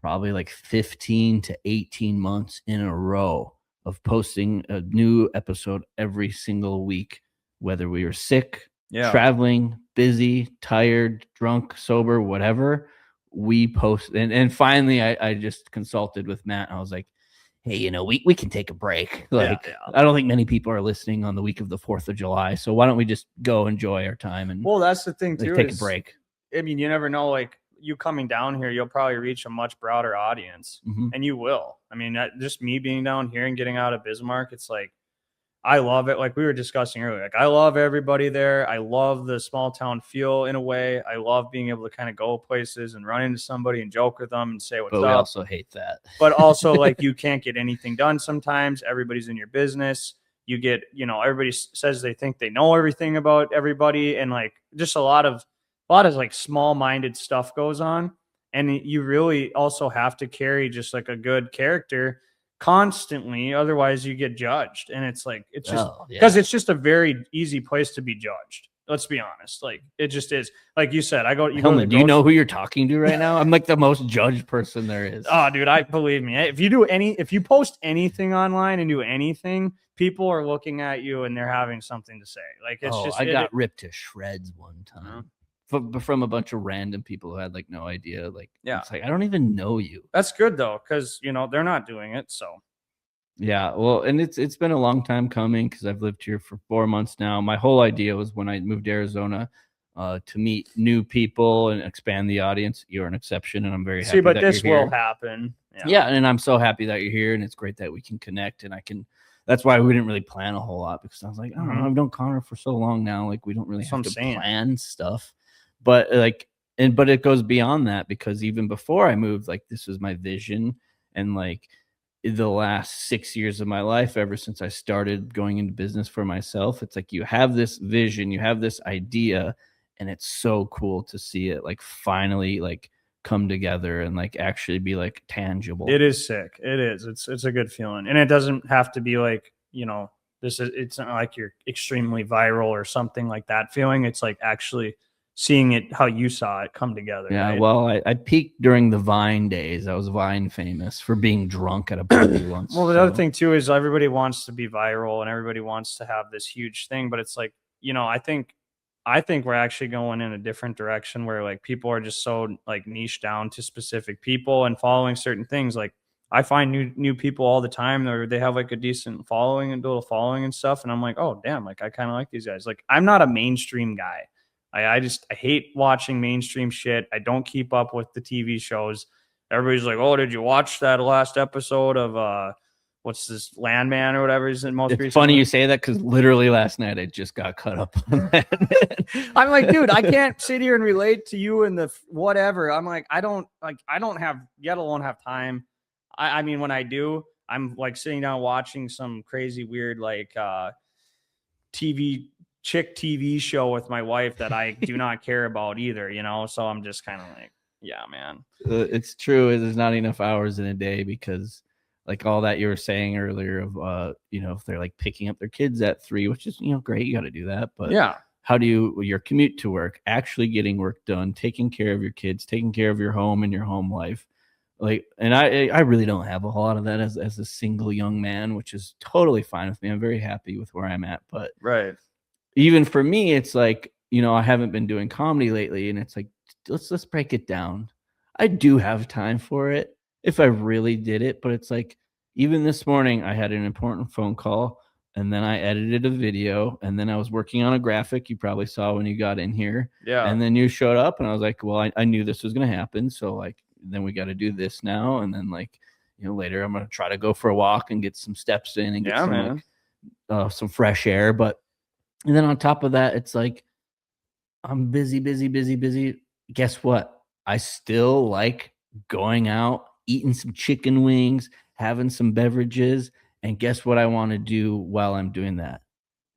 probably like 15 to 18 months in a row of posting a new episode every single week, whether we were sick, traveling, busy, tired, drunk, sober, whatever. We post. And finally, I just consulted with Matt. And I was like, hey, you know, we can take a break. Like, I don't think many people are listening on the week of the 4th of July. So why don't we just go enjoy our time? And well, that's the thing too. Take a break. I mean, you never know, like you coming down here, you'll probably reach a much broader audience and you will. I mean, just me being down here and getting out of Bismarck, it's like, I love it. Like we were discussing earlier, like I love everybody there. I love the small town feel in a way. I love being able to kind of go places and run into somebody and joke with them and say what's up. But we also hate that. But also like you can't get anything done sometimes. Everybody's in your business. You get, you know, everybody says they think they know everything about everybody. And like just a lot of like small-minded stuff goes on. And you really also have to carry just like a good character constantly, otherwise you get judged. And it's like it's just because it's just a very easy place to be judged, let's be honest. Like it just is. Like you said, Hellman, do you know who you're talking to right now? I'm like the most judged person there is. Oh dude, believe me, if you post anything online and do anything, people are looking at you and they're having something to say. Like it's I got ripped to shreds one time. From a bunch of random people who had like no idea. Like, it's like, I don't even know you. That's good though. Cause you know, they're not doing it. So yeah. Well, and it's been a long time coming cause I've lived here for 4 months now. My whole idea was when I moved to Arizona to meet new people and expand the audience. You're an exception and I'm very happy. But this will happen. Yeah. And I'm so happy that you're here and it's great that we can connect and that's why we didn't really plan a whole lot because I was like, I don't know, I've known Connor for so long now. Like we don't really have to plan stuff. But but it goes beyond that because even before I moved, like this was my vision and like the last 6 years of my life, ever since I started going into business for myself. It's like you have this vision, you have this idea, and it's so cool to see it like finally like come together and like actually be like tangible. It is sick. It is. It's a good feeling. And it doesn't have to be like, it's not like you're extremely viral or something like that feeling. It's like actually seeing it how you saw it come together. Yeah, right? well, I peaked during the Vine days. I was Vine famous for being drunk at a party once. Well, the other thing too is everybody wants to be viral and everybody wants to have this huge thing, but it's like, I think we're actually going in a different direction where like people are just so like niche down to specific people and following certain things. Like I find new people all the time that they have like a decent following and little following and stuff, and I'm like, oh damn, like I kind of like these guys. Like I'm not a mainstream guy. I hate watching mainstream shit. I don't keep up with the TV shows. Everybody's like, oh, did you watch that last episode of what's this, Landman or whatever is in most it's recent funny one? you say that because literally last night I just got caught up on that. I'm like, dude, I can't sit here and relate to you and the whatever. I'm like, I don't have, yet alone have time. I mean, when I do, I'm like sitting down watching some crazy weird like chick TV show with my wife that I do not care about either, So I'm just kind of like, yeah, man. It's true. There's not enough hours in a day because like all that you were saying earlier of, if they're like picking up their kids at 3, which is, great. You got to do that. But yeah, how do your commute to work, actually getting work done, taking care of your kids, taking care of your home and your home life. Like, and I really don't have a whole lot of that as a single young man, which is totally fine with me. I'm very happy with where I'm at. But right. Even for me, it's like, I haven't been doing comedy lately, and it's like, let's break it down. I do have time for it if I really did it, but it's like, even this morning I had an important phone call, and then I edited a video, and then I was working on a graphic you probably saw when you got in here. Yeah. And then you showed up, and I was like, well, I knew this was going to happen. So like, then we got to do this now. And then like, later I'm going to try to go for a walk and get some steps in and get some fresh air. And then on top of that, it's like, I'm busy. Guess what? I still like going out, eating some chicken wings, having some beverages. And guess what I want to do while I'm doing that?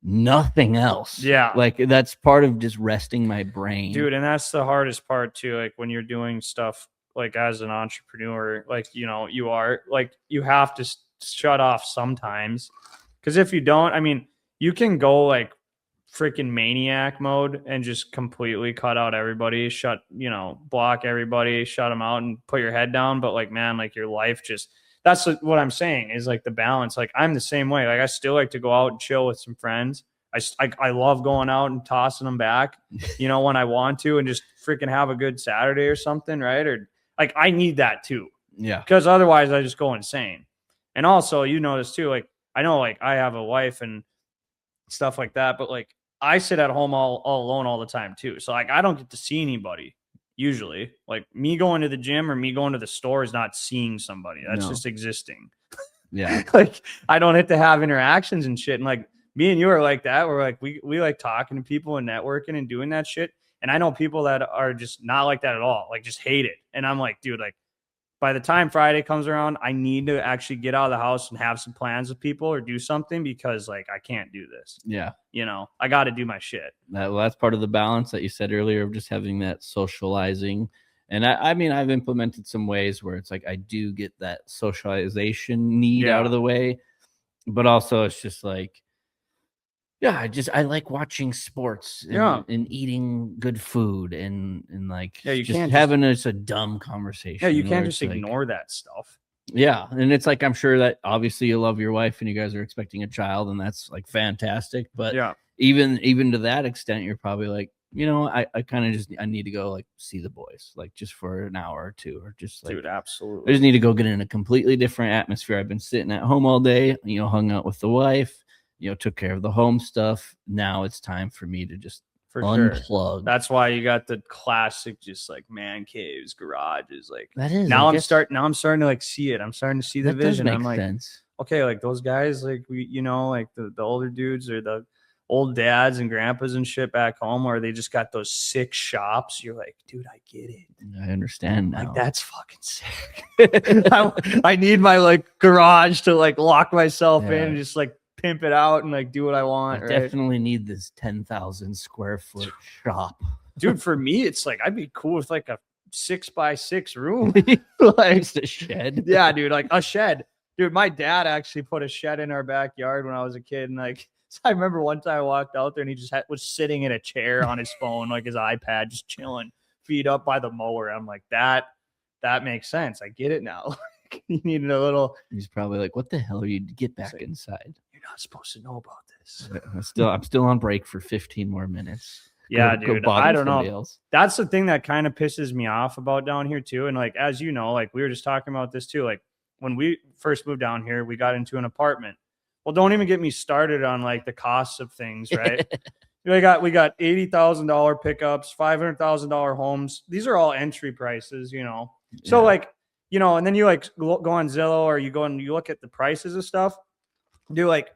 Nothing else. Yeah. Like that's part of just resting my brain. Dude, and that's the hardest part too. Like when you're doing stuff like as an entrepreneur, like, you are like, you have to shut off sometimes. Because if you don't, I mean, you can go like freaking maniac mode and just completely cut out everybody, block everybody, shut them out and put your head down. But like, man, like your life just, that's what I'm saying is like the balance. Like I'm the same way. Like I still like to go out and chill with some friends. I love going out and tossing them back, when I want to, and just freaking have a good Saturday or something. Right. Or like, I need that too. Yeah. Because otherwise I just go insane. And also, notice too, like, I know like I have a wife and stuff like that, but like I sit at home all alone all the time too. So like I don't get to see anybody usually. Like me going to the gym or me going to the store is not seeing somebody. That's just existing. Yeah. Like I don't have to have interactions and shit. And like me and you are like that. We're like, we like talking to people and networking and doing that shit. And I know people that are just not like that at all. Like just hate it. And I'm like, dude, like by the time Friday comes around, I need to actually get out of the house and have some plans with people or do something because like, I can't do this. Yeah. I got to do my shit. That's part of the balance that you said earlier of just having that socializing. And I mean, I've implemented some ways where it's like, I do get that socialization need out of the way, but also it's just like, I like watching sports and eating good food and like, you just can't having a dumb conversation. Yeah. You can't just ignore that stuff. Yeah. And it's like, I'm sure that obviously you love your wife and you guys are expecting a child and that's like fantastic. But even to that extent, you're probably like, I kind of I need to go like see the boys, like just for an hour or two, or just like, dude, absolutely. I just need to go get in a completely different atmosphere. I've been sitting at home all day, hung out with the wife, took care of the home stuff. Now it's time for me to just unplug. Sure. That's why you got the classic, just like man caves, garages. Like that is now I'm starting to like see it. I'm starting to see the vision. Does make I'm like, sense. Okay, like those guys, like we, like the older dudes or the old dads and grandpas and shit back home where they just got those sick shops. You're like, dude, I get it. I understand now. Like, that's fucking sick. I need my like garage to like lock myself in and just like pimp it out and like do what I want. I definitely need this 10,000 square foot shop. Dude, for me, it's like I'd be cool with like a 6x6 room. Like just a shed. Yeah, dude, like a shed. Dude, my dad actually put a shed in our backyard when I was a kid, and like I remember one time I walked out there and he just was sitting in a chair on his phone, like his iPad, just chilling, feet up by the mower. I'm like, that makes sense. I get it now. You needed a little. He's probably like, "What the hell are you? Get back inside. You're not supposed to know about this." I'm still on break for 15 more minutes. Yeah, dude. I don't know. Else. That's the thing that kind of pisses me off about down here too. And like, as you know, like we were just talking about this too. Like when we first moved down here, we got into an apartment. Well, don't even get me started on like the costs of things, right? we got $80,000 pickups, $500,000 homes. These are all entry prices, you know. Yeah. So like, you know, and then you like go on Zillow or you go and you look at the prices of stuff. Do like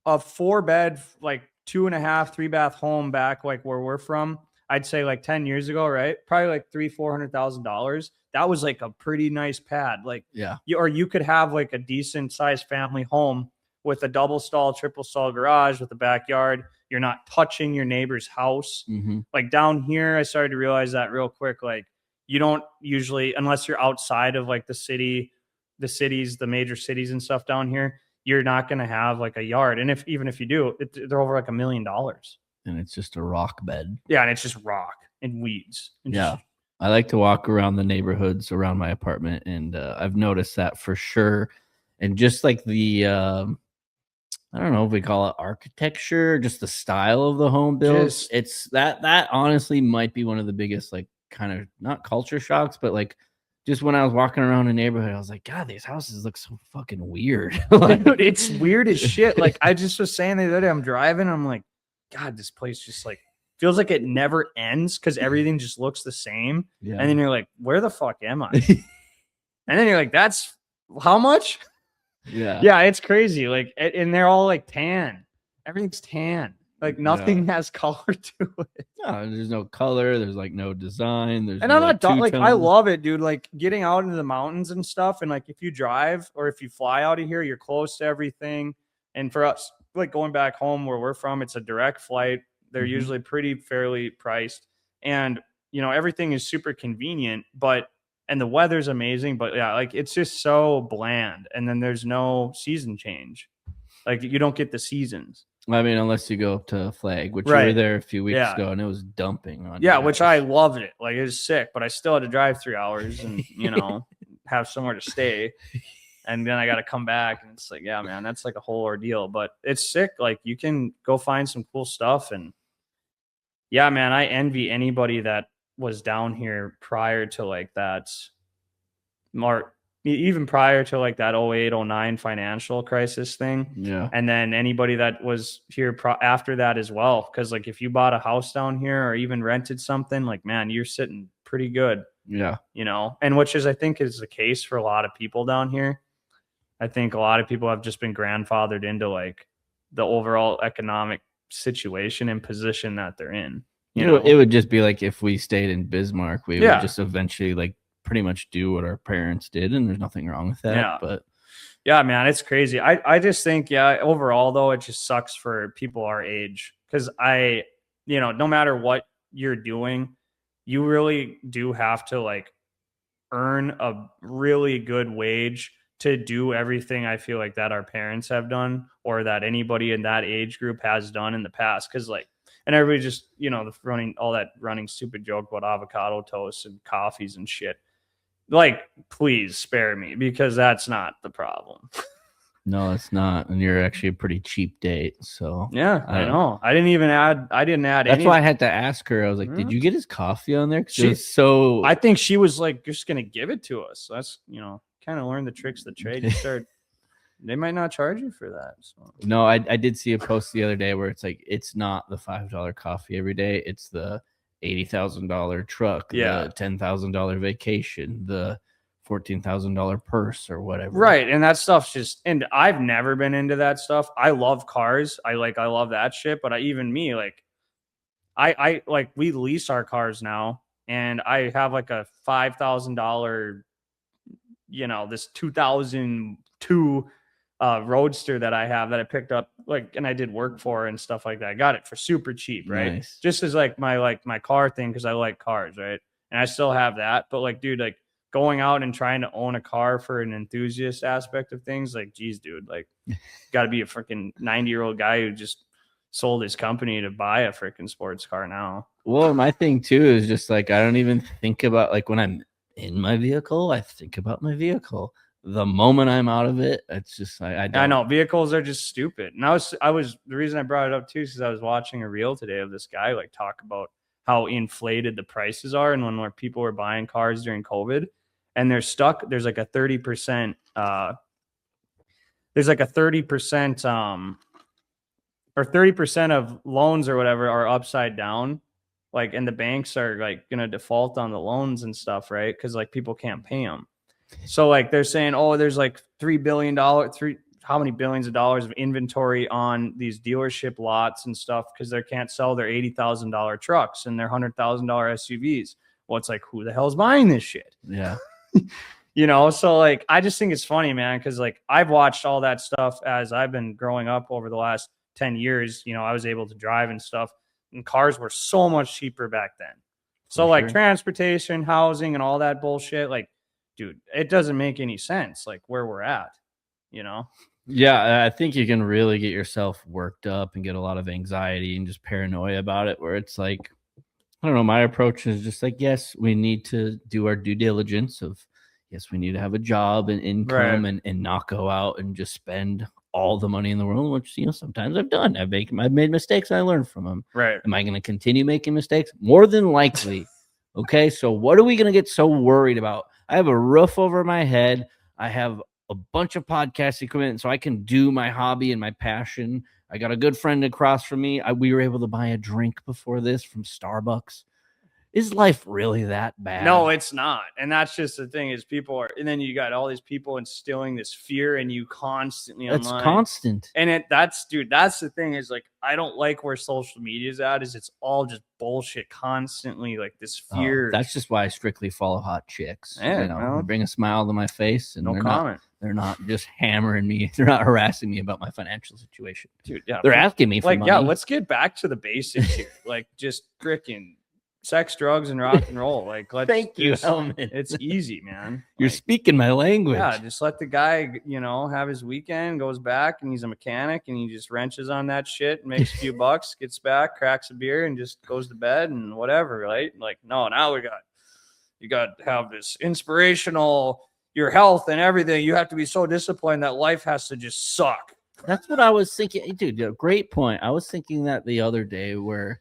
a 4-bed, like 2.5, 3-bath home back like where we're from. I'd say like 10 years ago, right? Probably like $300,000-$400,000. That was like a pretty nice pad. Like, yeah. Or you could have like a decent sized family home with a double stall, triple stall garage with a backyard. You're not touching your neighbor's house. Mm-hmm. Like down here, I started to realize that real quick. Like you don't usually, unless you're outside of like the cities, the major cities and stuff down here, you're not going to have like a yard. And even if you do, they're over like $1 million. And it's just a rock bed. Yeah. And it's just rock and weeds. And yeah. I like to walk around the neighborhoods around my apartment. And I've noticed that for sure. And just like the, I don't know if we call it architecture, just the style of the home builds. It's that honestly might be one of the biggest, like kind of not culture shocks, but like just when I was walking around a neighborhood, I was like, God, these houses look so fucking weird. Like, dude, it's weird as shit. Like I just was saying the other day, I'm driving, I'm like, God, this place just like feels like it never ends because everything just looks the same. Yeah. And then you're like, where the fuck am I? And then you're like, that's how much? Yeah. Yeah, it's crazy. Like, and they're all like tan. Everything's tan. Like nothing has color to it. No, there's no color. There's like no design. There's and no, I'm not like I love it, dude. Like getting out into the mountains and stuff. And like if you drive or if you fly out of here, you're close to everything. And for us, like going back home where we're from, it's a direct flight. They're usually pretty fairly priced. And you know, everything is super convenient, and the weather's amazing, but yeah, like it's just so bland. And then there's no season change. Like you don't get the seasons. I mean, unless you go up to Flag, which we were there a few weeks ago, and it was dumping on. Yeah, which I loved it. Like it was sick, but I still had to drive 3 hours and you know have somewhere to stay. And then I got to come back, and it's like, yeah, man, that's like a whole ordeal. But it's sick. Like you can go find some cool stuff, and yeah, man, I envy anybody that was down here prior to like that, even prior to like that 08-09 financial crisis thing. Yeah. And then anybody that was here after that as well. Cause like if you bought a house down here or even rented something, like, man, you're sitting pretty good. Yeah. You know, and which is, I think is the case for a lot of people down here. I think a lot of people have just been grandfathered into like the overall economic situation and position that they're in. You know, it would just be like if we stayed in Bismarck, we would just eventually like pretty much do what our parents did, and there's nothing wrong with that. Yeah. But yeah, man, it's crazy. I just think, overall though, it just sucks for people our age. Cause no matter what you're doing, you really do have to like earn a really good wage to do everything I feel like that our parents have done or that anybody in that age group has done in the past. Cause like, and everybody just, running stupid joke about avocado toast and coffees and shit. Like, please spare me because that's not the problem. No, it's not. And you're actually a pretty cheap date. So yeah, I know. I didn't add That's why I had to ask her. I was like, did you get his coffee on there? So I think she was like just gonna give it to us. That's kind of learn the tricks of the trade. You start they might not charge you for that. So. No, I did see a post the other day where it's like it's not the $5 coffee every day. It's the $80,000 truck, the $10,000 vacation, the $14,000 purse or whatever. Right. And that stuff's just, and I've never been into that stuff. I love cars. I love that shit. But even me, like, I like, we lease our cars now, and I have like a $5,000, this 2002 Roadster that I have that I picked up, like, and I did work for and stuff like that. I got it for super cheap, right? Nice. Just as like my car thing, because I like cars, right? And I still have that. But like, dude, like going out and trying to own a car for an enthusiast aspect of things, like, geez, dude, like, got to be a freaking 90-year-old guy who just sold his company to buy a freaking sports car now. Well, my thing too is just like, I don't even think about, like, when I'm in my vehicle, I think about my vehicle. The moment I'm out of it, it's just I don't. I know vehicles are just stupid. And I was the reason I brought it up too is because I was watching a reel today of this guy like talk about how inflated the prices are, and when people were buying cars during COVID, and they're stuck. There's like a 30%. There's like a 30%. Or 30% of loans or whatever are upside down, like, and the banks are like gonna default on the loans and stuff, right? Because like people can't pay them. So like they're saying, oh, there's like $3 billion, how many billions of dollars of inventory on these dealership lots and stuff because they can't sell their $80,000 trucks and their $100,000 SUVs. Well, it's like, who the hell's buying this shit? Yeah. So like I just think it's funny, man, because like I've watched all that stuff as I've been growing up over the last 10 years. I was able to drive and stuff, and cars were so much cheaper back then. So like transportation, housing, and all that bullshit, like, dude, it doesn't make any sense, like where we're at, Yeah, I think you can really get yourself worked up and get a lot of anxiety and just paranoia about it, where it's like, I don't know, my approach is just like, yes, we need to do our due diligence of, yes, we need to have a job and income, right, and not go out and just spend all the money in the world, which, sometimes I've done. I've made mistakes and I learned from them. Right. Am I going to continue making mistakes? More than likely. Okay. So what are we going to get so worried about? I have a roof over my head. I have a bunch of podcast equipment so I can do my hobby and my passion. I got a good friend across from me. We were able to buy a drink before this from Starbucks. Is life really that bad? No, it's not. And that's just the thing is and then you got all these people instilling this fear in you constantly online. It's constant. And that's the thing is like, I don't like where social media is at, is it's all just bullshit constantly, like this fear. That's just why I strictly follow hot chicks. Yeah, bring a smile to my face and no comment. They're not just hammering me. They're not harassing me about my financial situation. Dude, yeah. They're asking me for money. Yeah, let's get back to the basics here. Like just freaking sex, drugs, and rock and roll. Like, thank you, Hellman. It's easy, man. You're speaking my language. Yeah, just let the guy, have his weekend, goes back, and he's a mechanic, and he just wrenches on that shit, and makes a few bucks, gets back, cracks a beer, and just goes to bed and whatever, right? Like, no, now you got to have this inspirational, your health and everything. You have to be so disciplined that life has to just suck. That's what I was thinking. Hey, dude, great point. I was thinking that the other day where,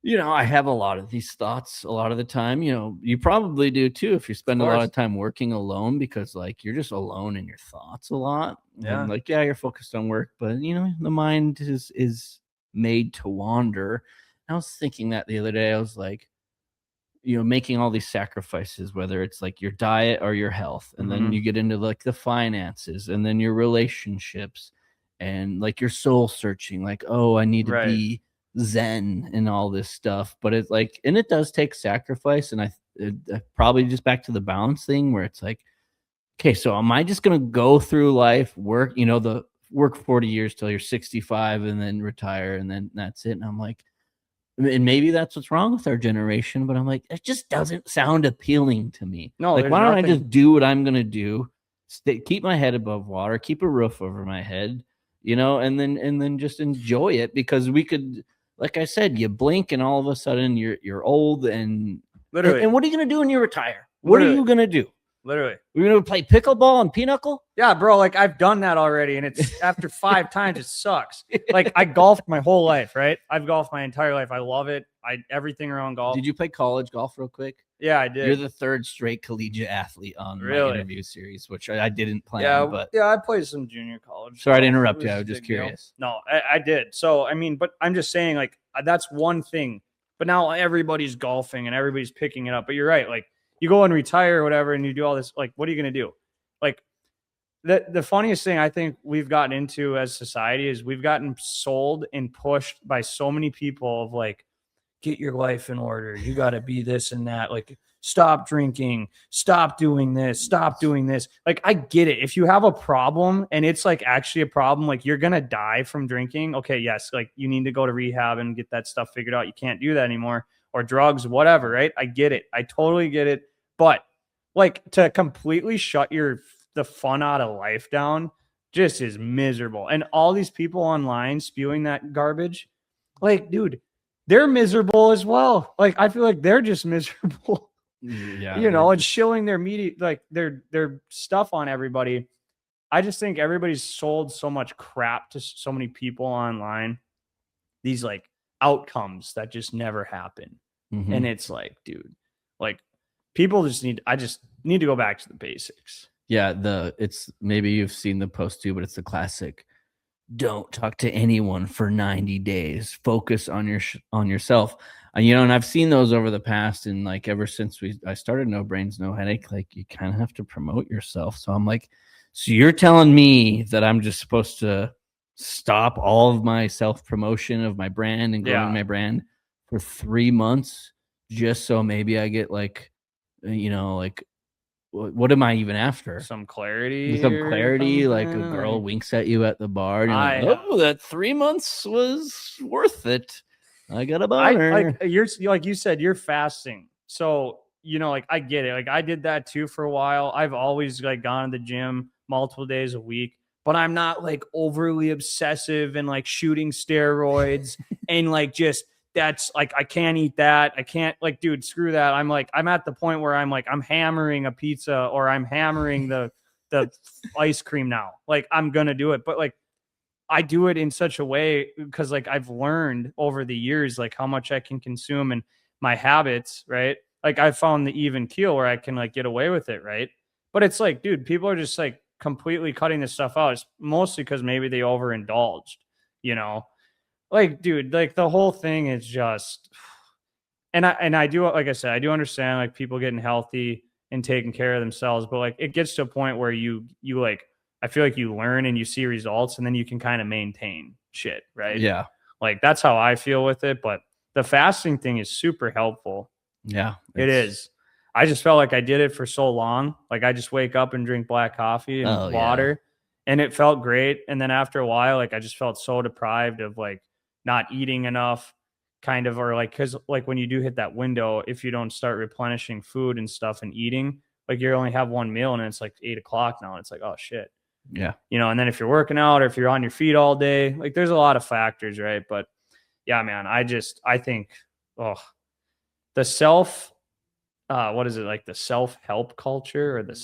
I have a lot of these thoughts a lot of the time. You probably do too if you spend a lot of time working alone, because like you're just alone in your thoughts a lot. Yeah. And like, yeah, you're focused on work, but the mind is made to wander. I was thinking that the other day. I was like, making all these sacrifices, whether it's like your diet or your health, and then you get into like the finances, and then your relationships, and like your soul searching, like, oh, I need to be zen and all this stuff. But it's like, and it does take sacrifice, and I probably just back to the balance thing where it's like, okay, so am I just gonna go through life, work, the work 40 years till you're 65 and then retire and then that's it? And I'm like, and maybe that's what's wrong with our generation, but I'm like, it just doesn't sound appealing to me. No, like, why don't I just do what I'm gonna do, keep my head above water, keep a roof over my head, and then just enjoy it, because we could, like I said, you blink and all of a sudden you're old, and literally. And what are you gonna do when you retire? What are you gonna do? Literally, we're gonna play pickleball and pinochle. Yeah, bro. Like I've done that already, and it's after 5 times it sucks. Like I golfed my whole life, right? I've golfed my entire life. I love it. Everything around golf. Did you play college golf real quick? Yeah, I did. You're the third straight collegiate athlete on my interview series, which I didn't plan. Yeah, I played some junior college. Sorry to interrupt you. I was just curious. No, I did. So, I mean, but I'm just saying, like, that's one thing. But now everybody's golfing and everybody's picking it up. But you're right. Like, you go and retire or whatever, and you do all this, like, what are you going to do? Like, the funniest thing I think we've gotten into as society is we've gotten sold and pushed by so many people of like, get your life in order. You got to be this and that. Like, stop drinking, stop doing this, stop doing this. Like, I get it. If you have a problem and it's like actually a problem, like you're going to die from drinking. Okay. Yes. Like you need to go to rehab and get that stuff figured out. You can't do that anymore, or drugs, whatever. Right. I get it. I totally get it. But like to completely shut the fun out of life down just is miserable. And all these people online spewing that garbage, like, dude, they're miserable as well. Like, I feel like they're just miserable, and shilling their media, like their stuff on everybody. I just think everybody's sold so much crap to so many people online. These like outcomes that just never happen. Mm-hmm. And it's like, dude, like people I just need to go back to the basics. Yeah. It's maybe you've seen the post too, but it's the classic. Don't talk to anyone for 90 days. Focus on yourself. And I've seen those over the past, and like ever since I started No Brains, No Headache, like you kind of have to promote yourself. So I'm like, so you're telling me that I'm just supposed to stop all of my self-promotion of my brand and growing my brand for 3 months just so maybe I get like, like, what am I even after? Some clarity. Like a girl winks at you at the bar. And you're like, oh, that 3 months was worth it. I got a boner. Like you said, you're fasting. So, like I get it. Like I did that too for a while. I've always like gone to the gym multiple days a week, but I'm not like overly obsessive and like shooting steroids and like just that's like, I can't eat that. I can't, like, dude, screw that. I'm at the point where I'm like, I'm hammering a pizza or I'm hammering the ice cream now. Like I'm going to do it. But like, I do it in such a way because like I've learned over the years, like how much I can consume and my habits, right? Like I found the even keel where I can like get away with it. Right. But it's like, dude, people are just like completely cutting this stuff out. It's mostly because maybe they overindulged, Like, dude, like the whole thing is just, and I do, like I said, I do understand like people getting healthy and taking care of themselves, but like it gets to a point where you like, I feel like you learn and you see results and then you can kind of maintain shit, right? Yeah. Like that's how I feel with it. But the fasting thing is super helpful. Yeah. It is. I just felt like I did it for so long. Like I just wake up and drink black coffee and water and it felt great. And then after a while, like I just felt so deprived of like, not eating enough kind of, or like, cause like when you do hit that window, if you don't start replenishing food and stuff and eating, like you only have one meal and it's like 8 o'clock now. And it's like, oh shit. Yeah. And then if you're working out or if you're on your feet all day, like there's a lot of factors, right? But yeah, man, I think, the what is it? Like the self-help culture or the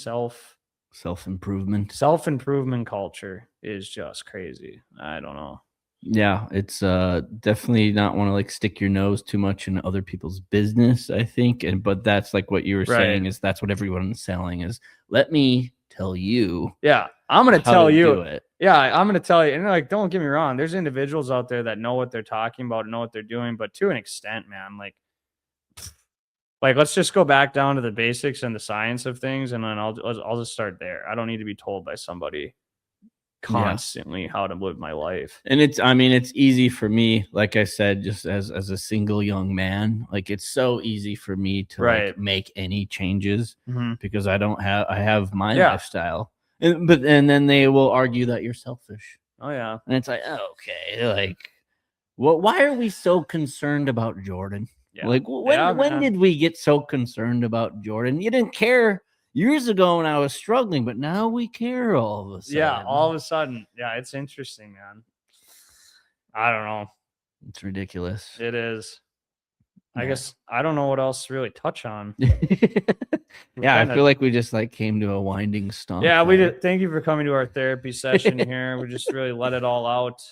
self-improvement culture is just crazy. I don't know. Yeah, it's definitely not want to like stick your nose too much in other people's business, I think. But that's like what you were saying is that's what everyone's selling is let me tell you. Yeah, I'm going to tell you. Yeah, I'm going to tell you. And like, don't get me wrong. There's individuals out there that know what they're talking about and know what they're doing. But to an extent, man, like let's just go back down to the basics and the science of things. And then I'll just start there. I don't need to be told by somebody constantly how to live my life. And it's easy for me, like I said, just as a single young man, like it's so easy for me to like make any changes because I have my lifestyle. And then they will argue that you're selfish. Oh yeah. And it's like, okay, like why are we so concerned about Jordan? Yeah. Like when did we get so concerned about Jordan? You didn't care years ago when I was struggling, but now we care all of a sudden. Yeah, all of a sudden. Yeah, it's interesting, man. I don't know. It's ridiculous. It is. I guess I don't know what else to really touch on. I feel like we just like came to a winding stop. Yeah, we did. Thank you for coming to our therapy session here. We just really let it all out.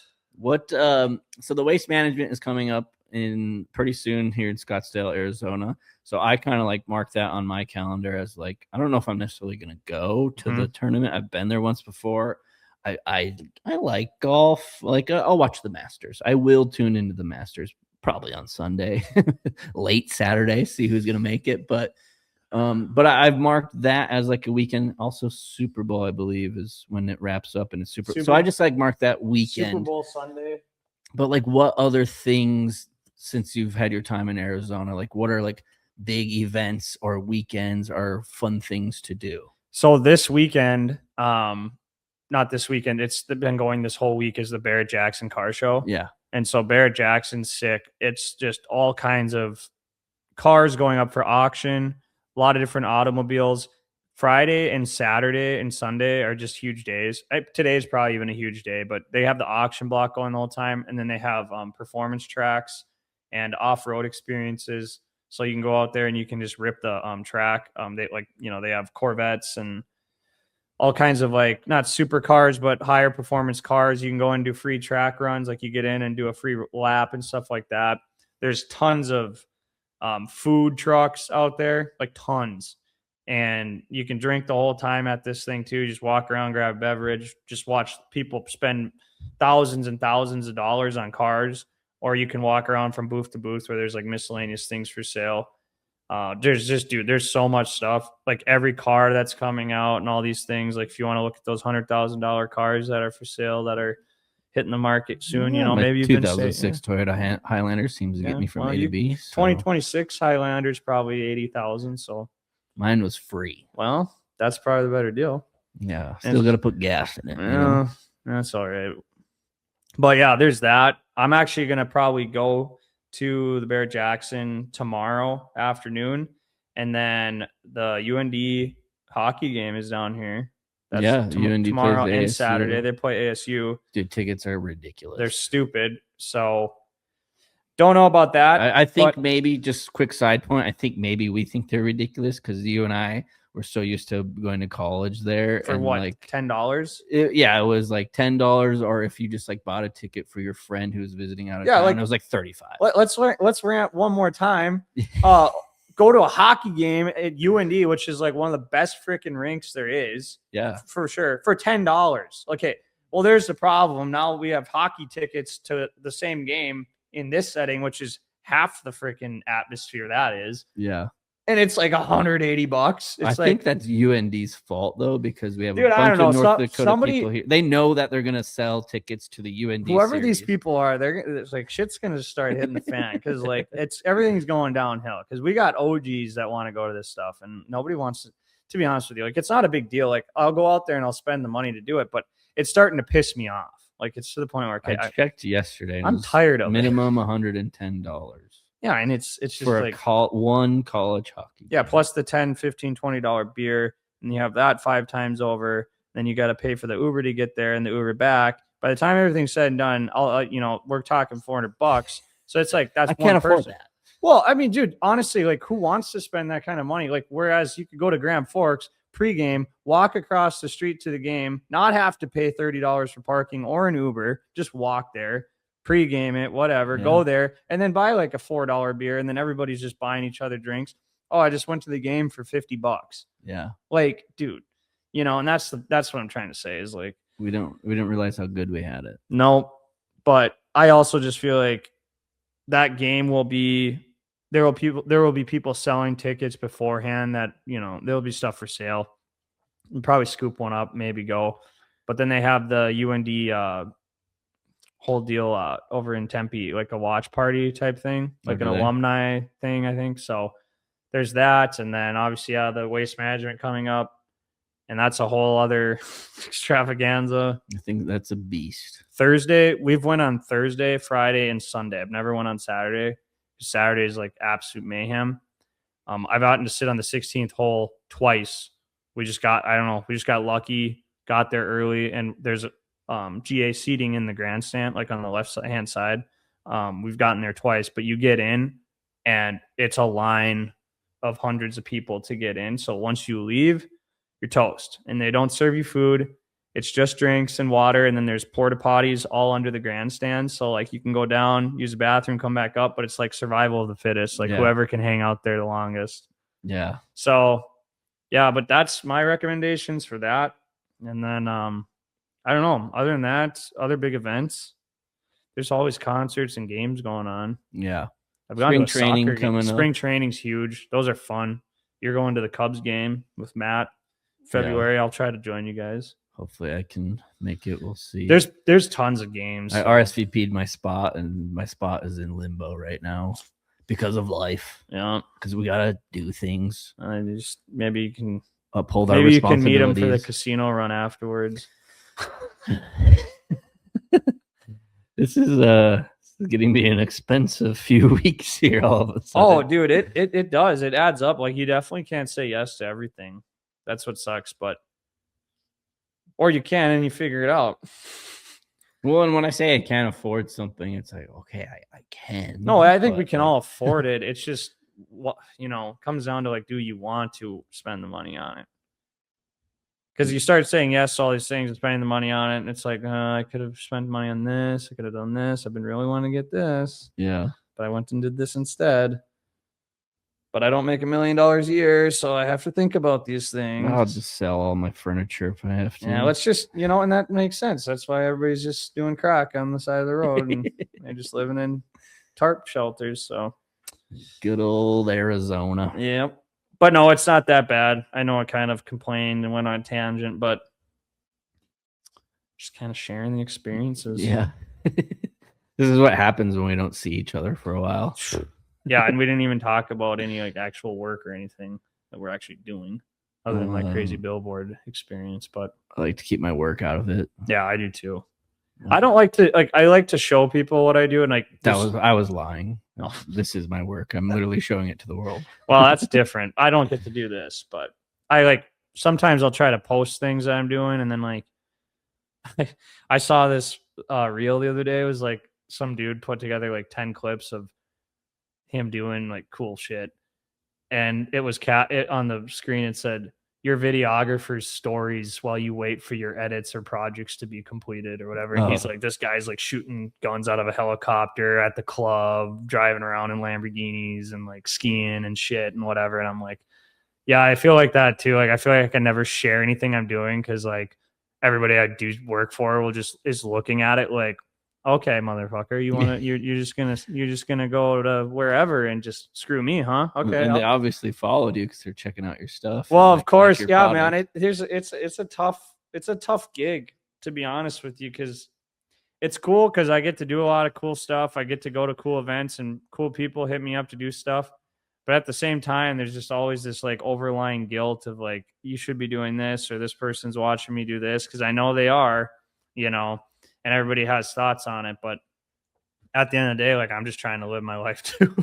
So the waste management is coming up in pretty soon here in Scottsdale, Arizona. So I kind of like mark that on my calendar as like, I don't know if I'm necessarily going to go to the tournament. I've been there once before. I like golf. Like I'll watch the Masters. I will tune into the Masters probably on Sunday, late Saturday, see who's going to make it. But But I've marked that as like a weekend. Also, Super Bowl, I believe, is when it wraps up, and it's super. So I just like mark that weekend. Super Bowl Sunday. But like, what other things since you've had your time in Arizona? Like, what are like big events or weekends or fun things to do? So this weekend, not this weekend, it's been going this whole week, is the Barrett Jackson car show. Yeah. And so Barrett Jackson's sick. It's just all kinds of cars going up for auction, a lot of different automobiles. Friday and Saturday and Sunday are just huge days. Today is probably even a huge day, but they have the auction block going the whole time. And then they have performance tracks and off-road experiences. So you can go out there and you can just rip the track. They have Corvettes and all kinds of like not supercars, but higher performance cars. You can go and do free track runs. Like you get in and do a free lap and stuff like that. There's tons of food trucks out there, like tons. And you can drink the whole time at this thing too. Just walk around, grab a beverage, just watch people spend thousands and thousands of dollars on cars. Or you can walk around from booth to booth where there's like miscellaneous things for sale. There's so much stuff, like every car that's coming out and all these things. Like if you want to look at those $100,000 cars that are for sale that are hitting the market soon, maybe you've 2006 Toyota Highlander seems to get me from A to B. So. 2026 Highlander's probably 80,000. So mine was free. Well, that's probably the better deal. Yeah, still got to put gas in it. Yeah, that's all right. But yeah, there's that. I'm actually gonna probably go to the Barrett Jackson tomorrow afternoon, and then the UND hockey game is down here. That's UND tomorrow plays and ASU. Saturday. They play ASU. Dude, tickets are ridiculous. They're stupid. So don't know about that. I think maybe just quick side point. I think maybe we think they're ridiculous because you and I were so used to going to college there. For what, like $10? It was like $10, or if you just like bought a ticket for your friend who's visiting out of town, it was like $35. Let's rant one more time. Go to a hockey game at UND, which is like one of the best freaking rinks there is. Yeah, for sure, for $10. Okay, well, there's the problem. Now we have hockey tickets to the same game in this setting, which is half the freaking atmosphere that is. Yeah. And it's like $180. I think that's UND's fault though, because we have a bunch of North Dakota people here. They know that they're gonna sell tickets to the UND. Whoever series. These people are, it's like shit's gonna start hitting the fan because like everything's going downhill. Because we got OGs that want to go to this stuff, and nobody wants to be honest with you. Like it's not a big deal. Like I'll go out there and I'll spend the money to do it, but it's starting to piss me off. Like it's to the point where I checked yesterday. I'm tired of minimum $110. Yeah, and it's just for like one college hockey. Yeah, plus the $10, $15, $20 beer, and you have that 5 times over. Then you got to pay for the Uber to get there and the Uber back. By the time everything's said and done, we're talking $400. So it's like that's I can't afford that. Well, I mean, dude, honestly, like who wants to spend that kind of money? Like, whereas you could go to Grand Forks pregame, walk across the street to the game, not have to pay $30 for parking or an Uber, just walk there. Pregame it, whatever, go there, and then buy like a $4 beer, and then everybody's just buying each other drinks. Oh, I just went to the game for $50. Yeah, like, dude, and that's what I'm trying to say is like we didn't realize how good we had it. No, but I also just feel like that game will be there will be people selling tickets beforehand that there'll be stuff for sale. You'll probably scoop one up, maybe go, but then they have the UND whole deal over in Tempe, like a watch party type thing, like an alumni thing, I think. So there's that. And then obviously, the waste management coming up, and that's a whole other extravaganza. I think that's a beast. Thursday, we've went on Thursday, Friday, and Sunday. I've never went on Saturday. Saturday is like absolute mayhem. I've gotten to sit on the 16th hole twice. We just got lucky, got there early, and there's GA seating in the grandstand, like on the left hand side. We've gotten there twice, but you get in and it's a line of hundreds of people to get in. So once you leave, you're toast, and they don't serve you food. It's just drinks and water. And then there's porta potties all under the grandstand. So like you can go down, use the bathroom, come back up, but it's like survival of the fittest, like whoever can hang out there the longest. Yeah. So yeah, but that's my recommendations for that. And then, I don't know. Other than that, other big events, there's always concerts and games going on. Yeah. I've gone to a training soccer game. coming up. Spring training's huge. Those are fun. You're going to the Cubs game with Matt. February, I'll try to join you guys. Hopefully I can make it. We'll see. There's tons of games. I RSVP'd my spot, and my spot is in limbo right now because of life. Yeah, because we gotta do things. Maybe you can uphold our responsibilities. Maybe you can meet him for the casino run afterwards. This is getting me an expensive few weeks here all of a sudden. Oh, dude, it does. It adds up. Like, you definitely can't say yes to everything. That's what sucks, or you can and you figure it out. Well, and when I say I can't afford something, it's like, okay, I can. No, I think we can all afford it. It's just, comes down to, like, do you want to spend the money on it? Because you start saying yes to all these things and spending the money on it, and it's like, I could have spent money on this. I could have done this. I've been really wanting to get this. Yeah. But I went and did this instead. But I don't make $1 million a year, so I have to think about these things. I'll just sell all my furniture if I have to. Yeah, let's just, and that makes sense. That's why everybody's just doing crack on the side of the road, and they're just living in tarp shelters. So good old Arizona. Yep. But no, it's not that bad. I know I kind of complained and went on a tangent, but just kind of sharing the experiences. Yeah. This is what happens when we don't see each other for a while. Yeah, and we didn't even talk about any like actual work or anything that we're actually doing other than like crazy billboard experience. But I like to keep my work out of it. Yeah, I do too. I don't like to I like to show people what I do, and like I was lying. No, this is my work. I'm literally showing it to the world. Well, that's different. I don't get to do this, but I sometimes I'll try to post things that I'm doing, and then like I saw this reel the other day. It was like some dude put together like 10 clips of him doing like cool shit, and it was on the screen. It said, "Your videographer's stories while you wait for your edits or projects to be completed," or whatever. And he's like, this guy's like shooting guns out of a helicopter at the club, driving around in Lamborghinis and like skiing and shit and whatever. And I'm like, yeah, I feel like that too. Like, I feel like I can never share anything I'm doing because like everybody I do work for is looking at it like, okay, motherfucker, you're just gonna go to wherever and just screw me, huh? Okay. And they obviously followed you because they're checking out your stuff. Well, of course, yeah, product. Man. It's a tough gig, to be honest with you, because it's cool because I get to do a lot of cool stuff. I get to go to cool events and cool people hit me up to do stuff. But at the same time, there's just always this like overlying guilt of like, you should be doing this, or this person's watching me do this, because I know they are, and everybody has thoughts on it. But at the end of the day, like, I'm just trying to live my life too.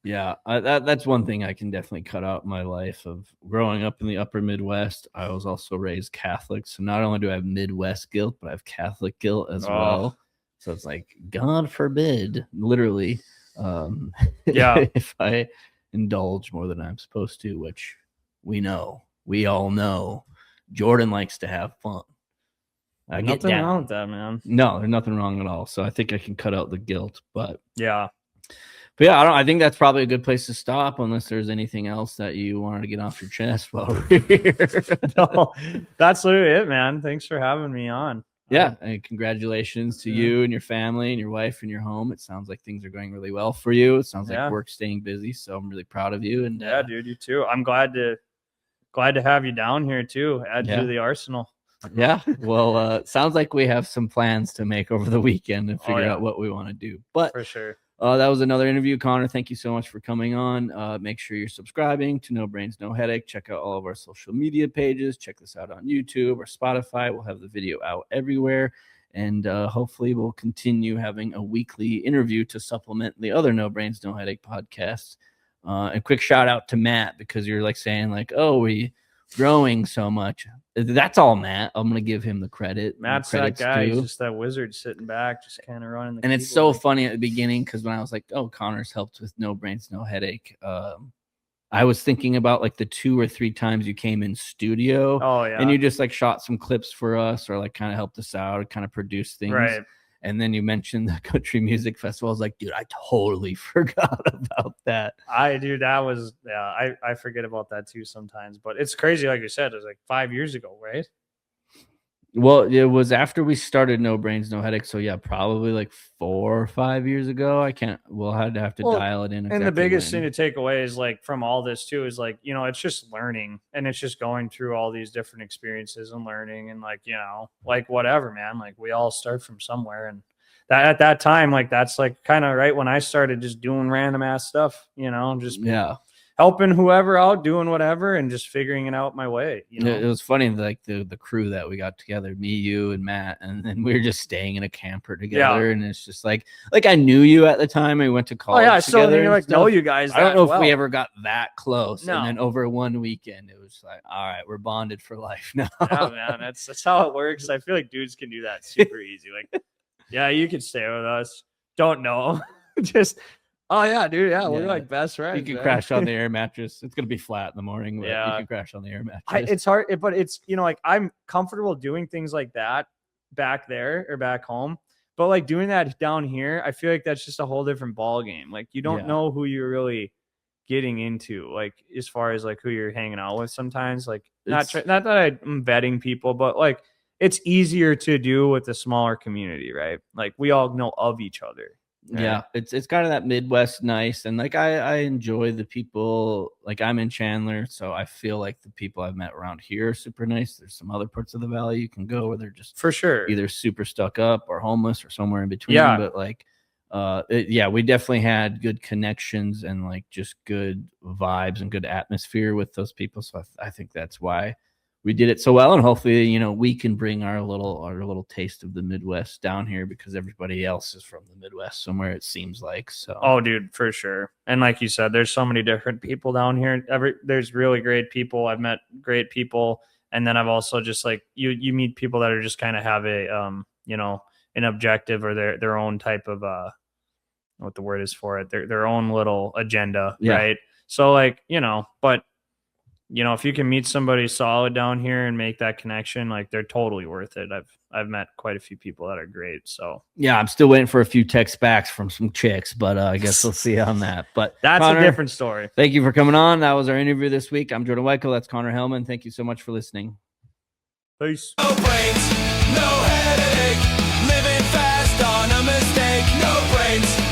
Yeah, that's one thing I can definitely cut out in my life of growing up in the upper Midwest. I was also raised Catholic. So not only do I have Midwest guilt, but I have Catholic guilt as well. So it's like, God forbid, literally, if I indulge more than I'm supposed to, which we all know, Jordan likes to have fun. Nothing wrong with that, man. No, there's nothing wrong at all. So I think I can cut out the guilt, but yeah. But yeah, I think that's probably a good place to stop, unless there's anything else that you wanted to get off your chest while we're here. No, that's literally it, man. Thanks for having me on. Yeah, and congratulations to you and your family and your wife and your home. It sounds like things are going really well for you. It sounds like work's staying busy, so I'm really proud of you. And yeah, dude, you too. I'm glad to have you down here too. Add to the arsenal. Yeah, well, sounds like we have some plans to make over the weekend and figure out what we want to do. But for sure. That was another interview. Connor, thank you so much for coming on. Make sure you're subscribing to No Brains, No Headache. Check out all of our social media pages. Check this out on YouTube or Spotify. We'll have the video out everywhere. And hopefully we'll continue having a weekly interview to supplement the other No Brains, No Headache podcasts. And quick shout out to Matt, because you're like saying like, oh, we growing so much. That's all Matt. I'm gonna give him the credit. Matt's that guy. He's just that wizard sitting back, just kind of running the and it's so funny at the beginning, because when I was like, oh, Connor's helped with No Brains, No Headache, I was thinking about like the 2 or 3 times you came in studio. Oh yeah. And you just like shot some clips for us, or like kind of helped us out, kind of produce things. Right. And then you mentioned the country music festival. I was like, dude, I totally forgot about that. That was, I forget about that too sometimes. But it's crazy, like you said, it was like 5 years ago, right? Well, it was after we started No Brains, No Headache. So yeah, probably like 4 or 5 years ago. We'll have to dial it in. And the biggest thing to take away is like from all this too is like, it's just learning and it's just going through all these different experiences and learning and like, like whatever, man, like we all start from somewhere. And that at that time, like, that's like kind of right when I started just doing random ass stuff, just helping whoever out, doing whatever, and just figuring it out my way. It was funny, like the crew that we got together, me, you, and Matt, and then we were just staying in a camper together, and it's just like I knew you at the time. I went to college. Oh yeah, so you're like know you guys. I don't know if we ever got that close. No. And then over one weekend, it was like, all right, we're bonded for life now. Yeah, man, that's how it works. I feel like dudes can do that super easy. Like, yeah, you can stay with us. Don't know, just. Oh yeah, dude. Yeah, we're like best friends. You can crash on the air mattress. It's gonna be flat in the morning. But you can crash on the air mattress. It's hard, but it's like I'm comfortable doing things like that back there or back home, but like doing that down here, I feel like that's just a whole different ball game. Like you don't know who you're really getting into, like as far as like who you're hanging out with. Sometimes, like not that I'm vetting people, but like it's easier to do with a smaller community, right? Like we all know of each other. Right. Yeah, it's kind of that Midwest nice, and like I enjoy the people. Like I'm in Chandler, so I feel like the people I've met around here are super nice. There's some other parts of the valley you can go where they're just for sure either super stuck up or homeless or somewhere in between. Yeah, but like, we definitely had good connections and like just good vibes and good atmosphere with those people. So I think that's why we did it so well, and hopefully, we can bring our little taste of the Midwest down here because everybody else is from the Midwest somewhere, it seems like. So, oh, dude, for sure. And like you said, there's so many different people down here. There's really great people. I've met great people, and then I've also just like you meet people that are just kind of have a an objective or their own type of what the word is for it, their own little agenda, right? So like but. If you can meet somebody solid down here and make that connection, like they're totally worth it. I've met quite a few people that are great. So yeah, I'm still waiting for a few text backs from some chicks, but I guess we'll see on that. But that's Connor, a different story. Thank you for coming on. That was our interview this week. I'm Jordan Weichel. That's Connor Hellman. Thank you so much for listening. Peace. No brains, no headache, living fast on a mistake. No brains.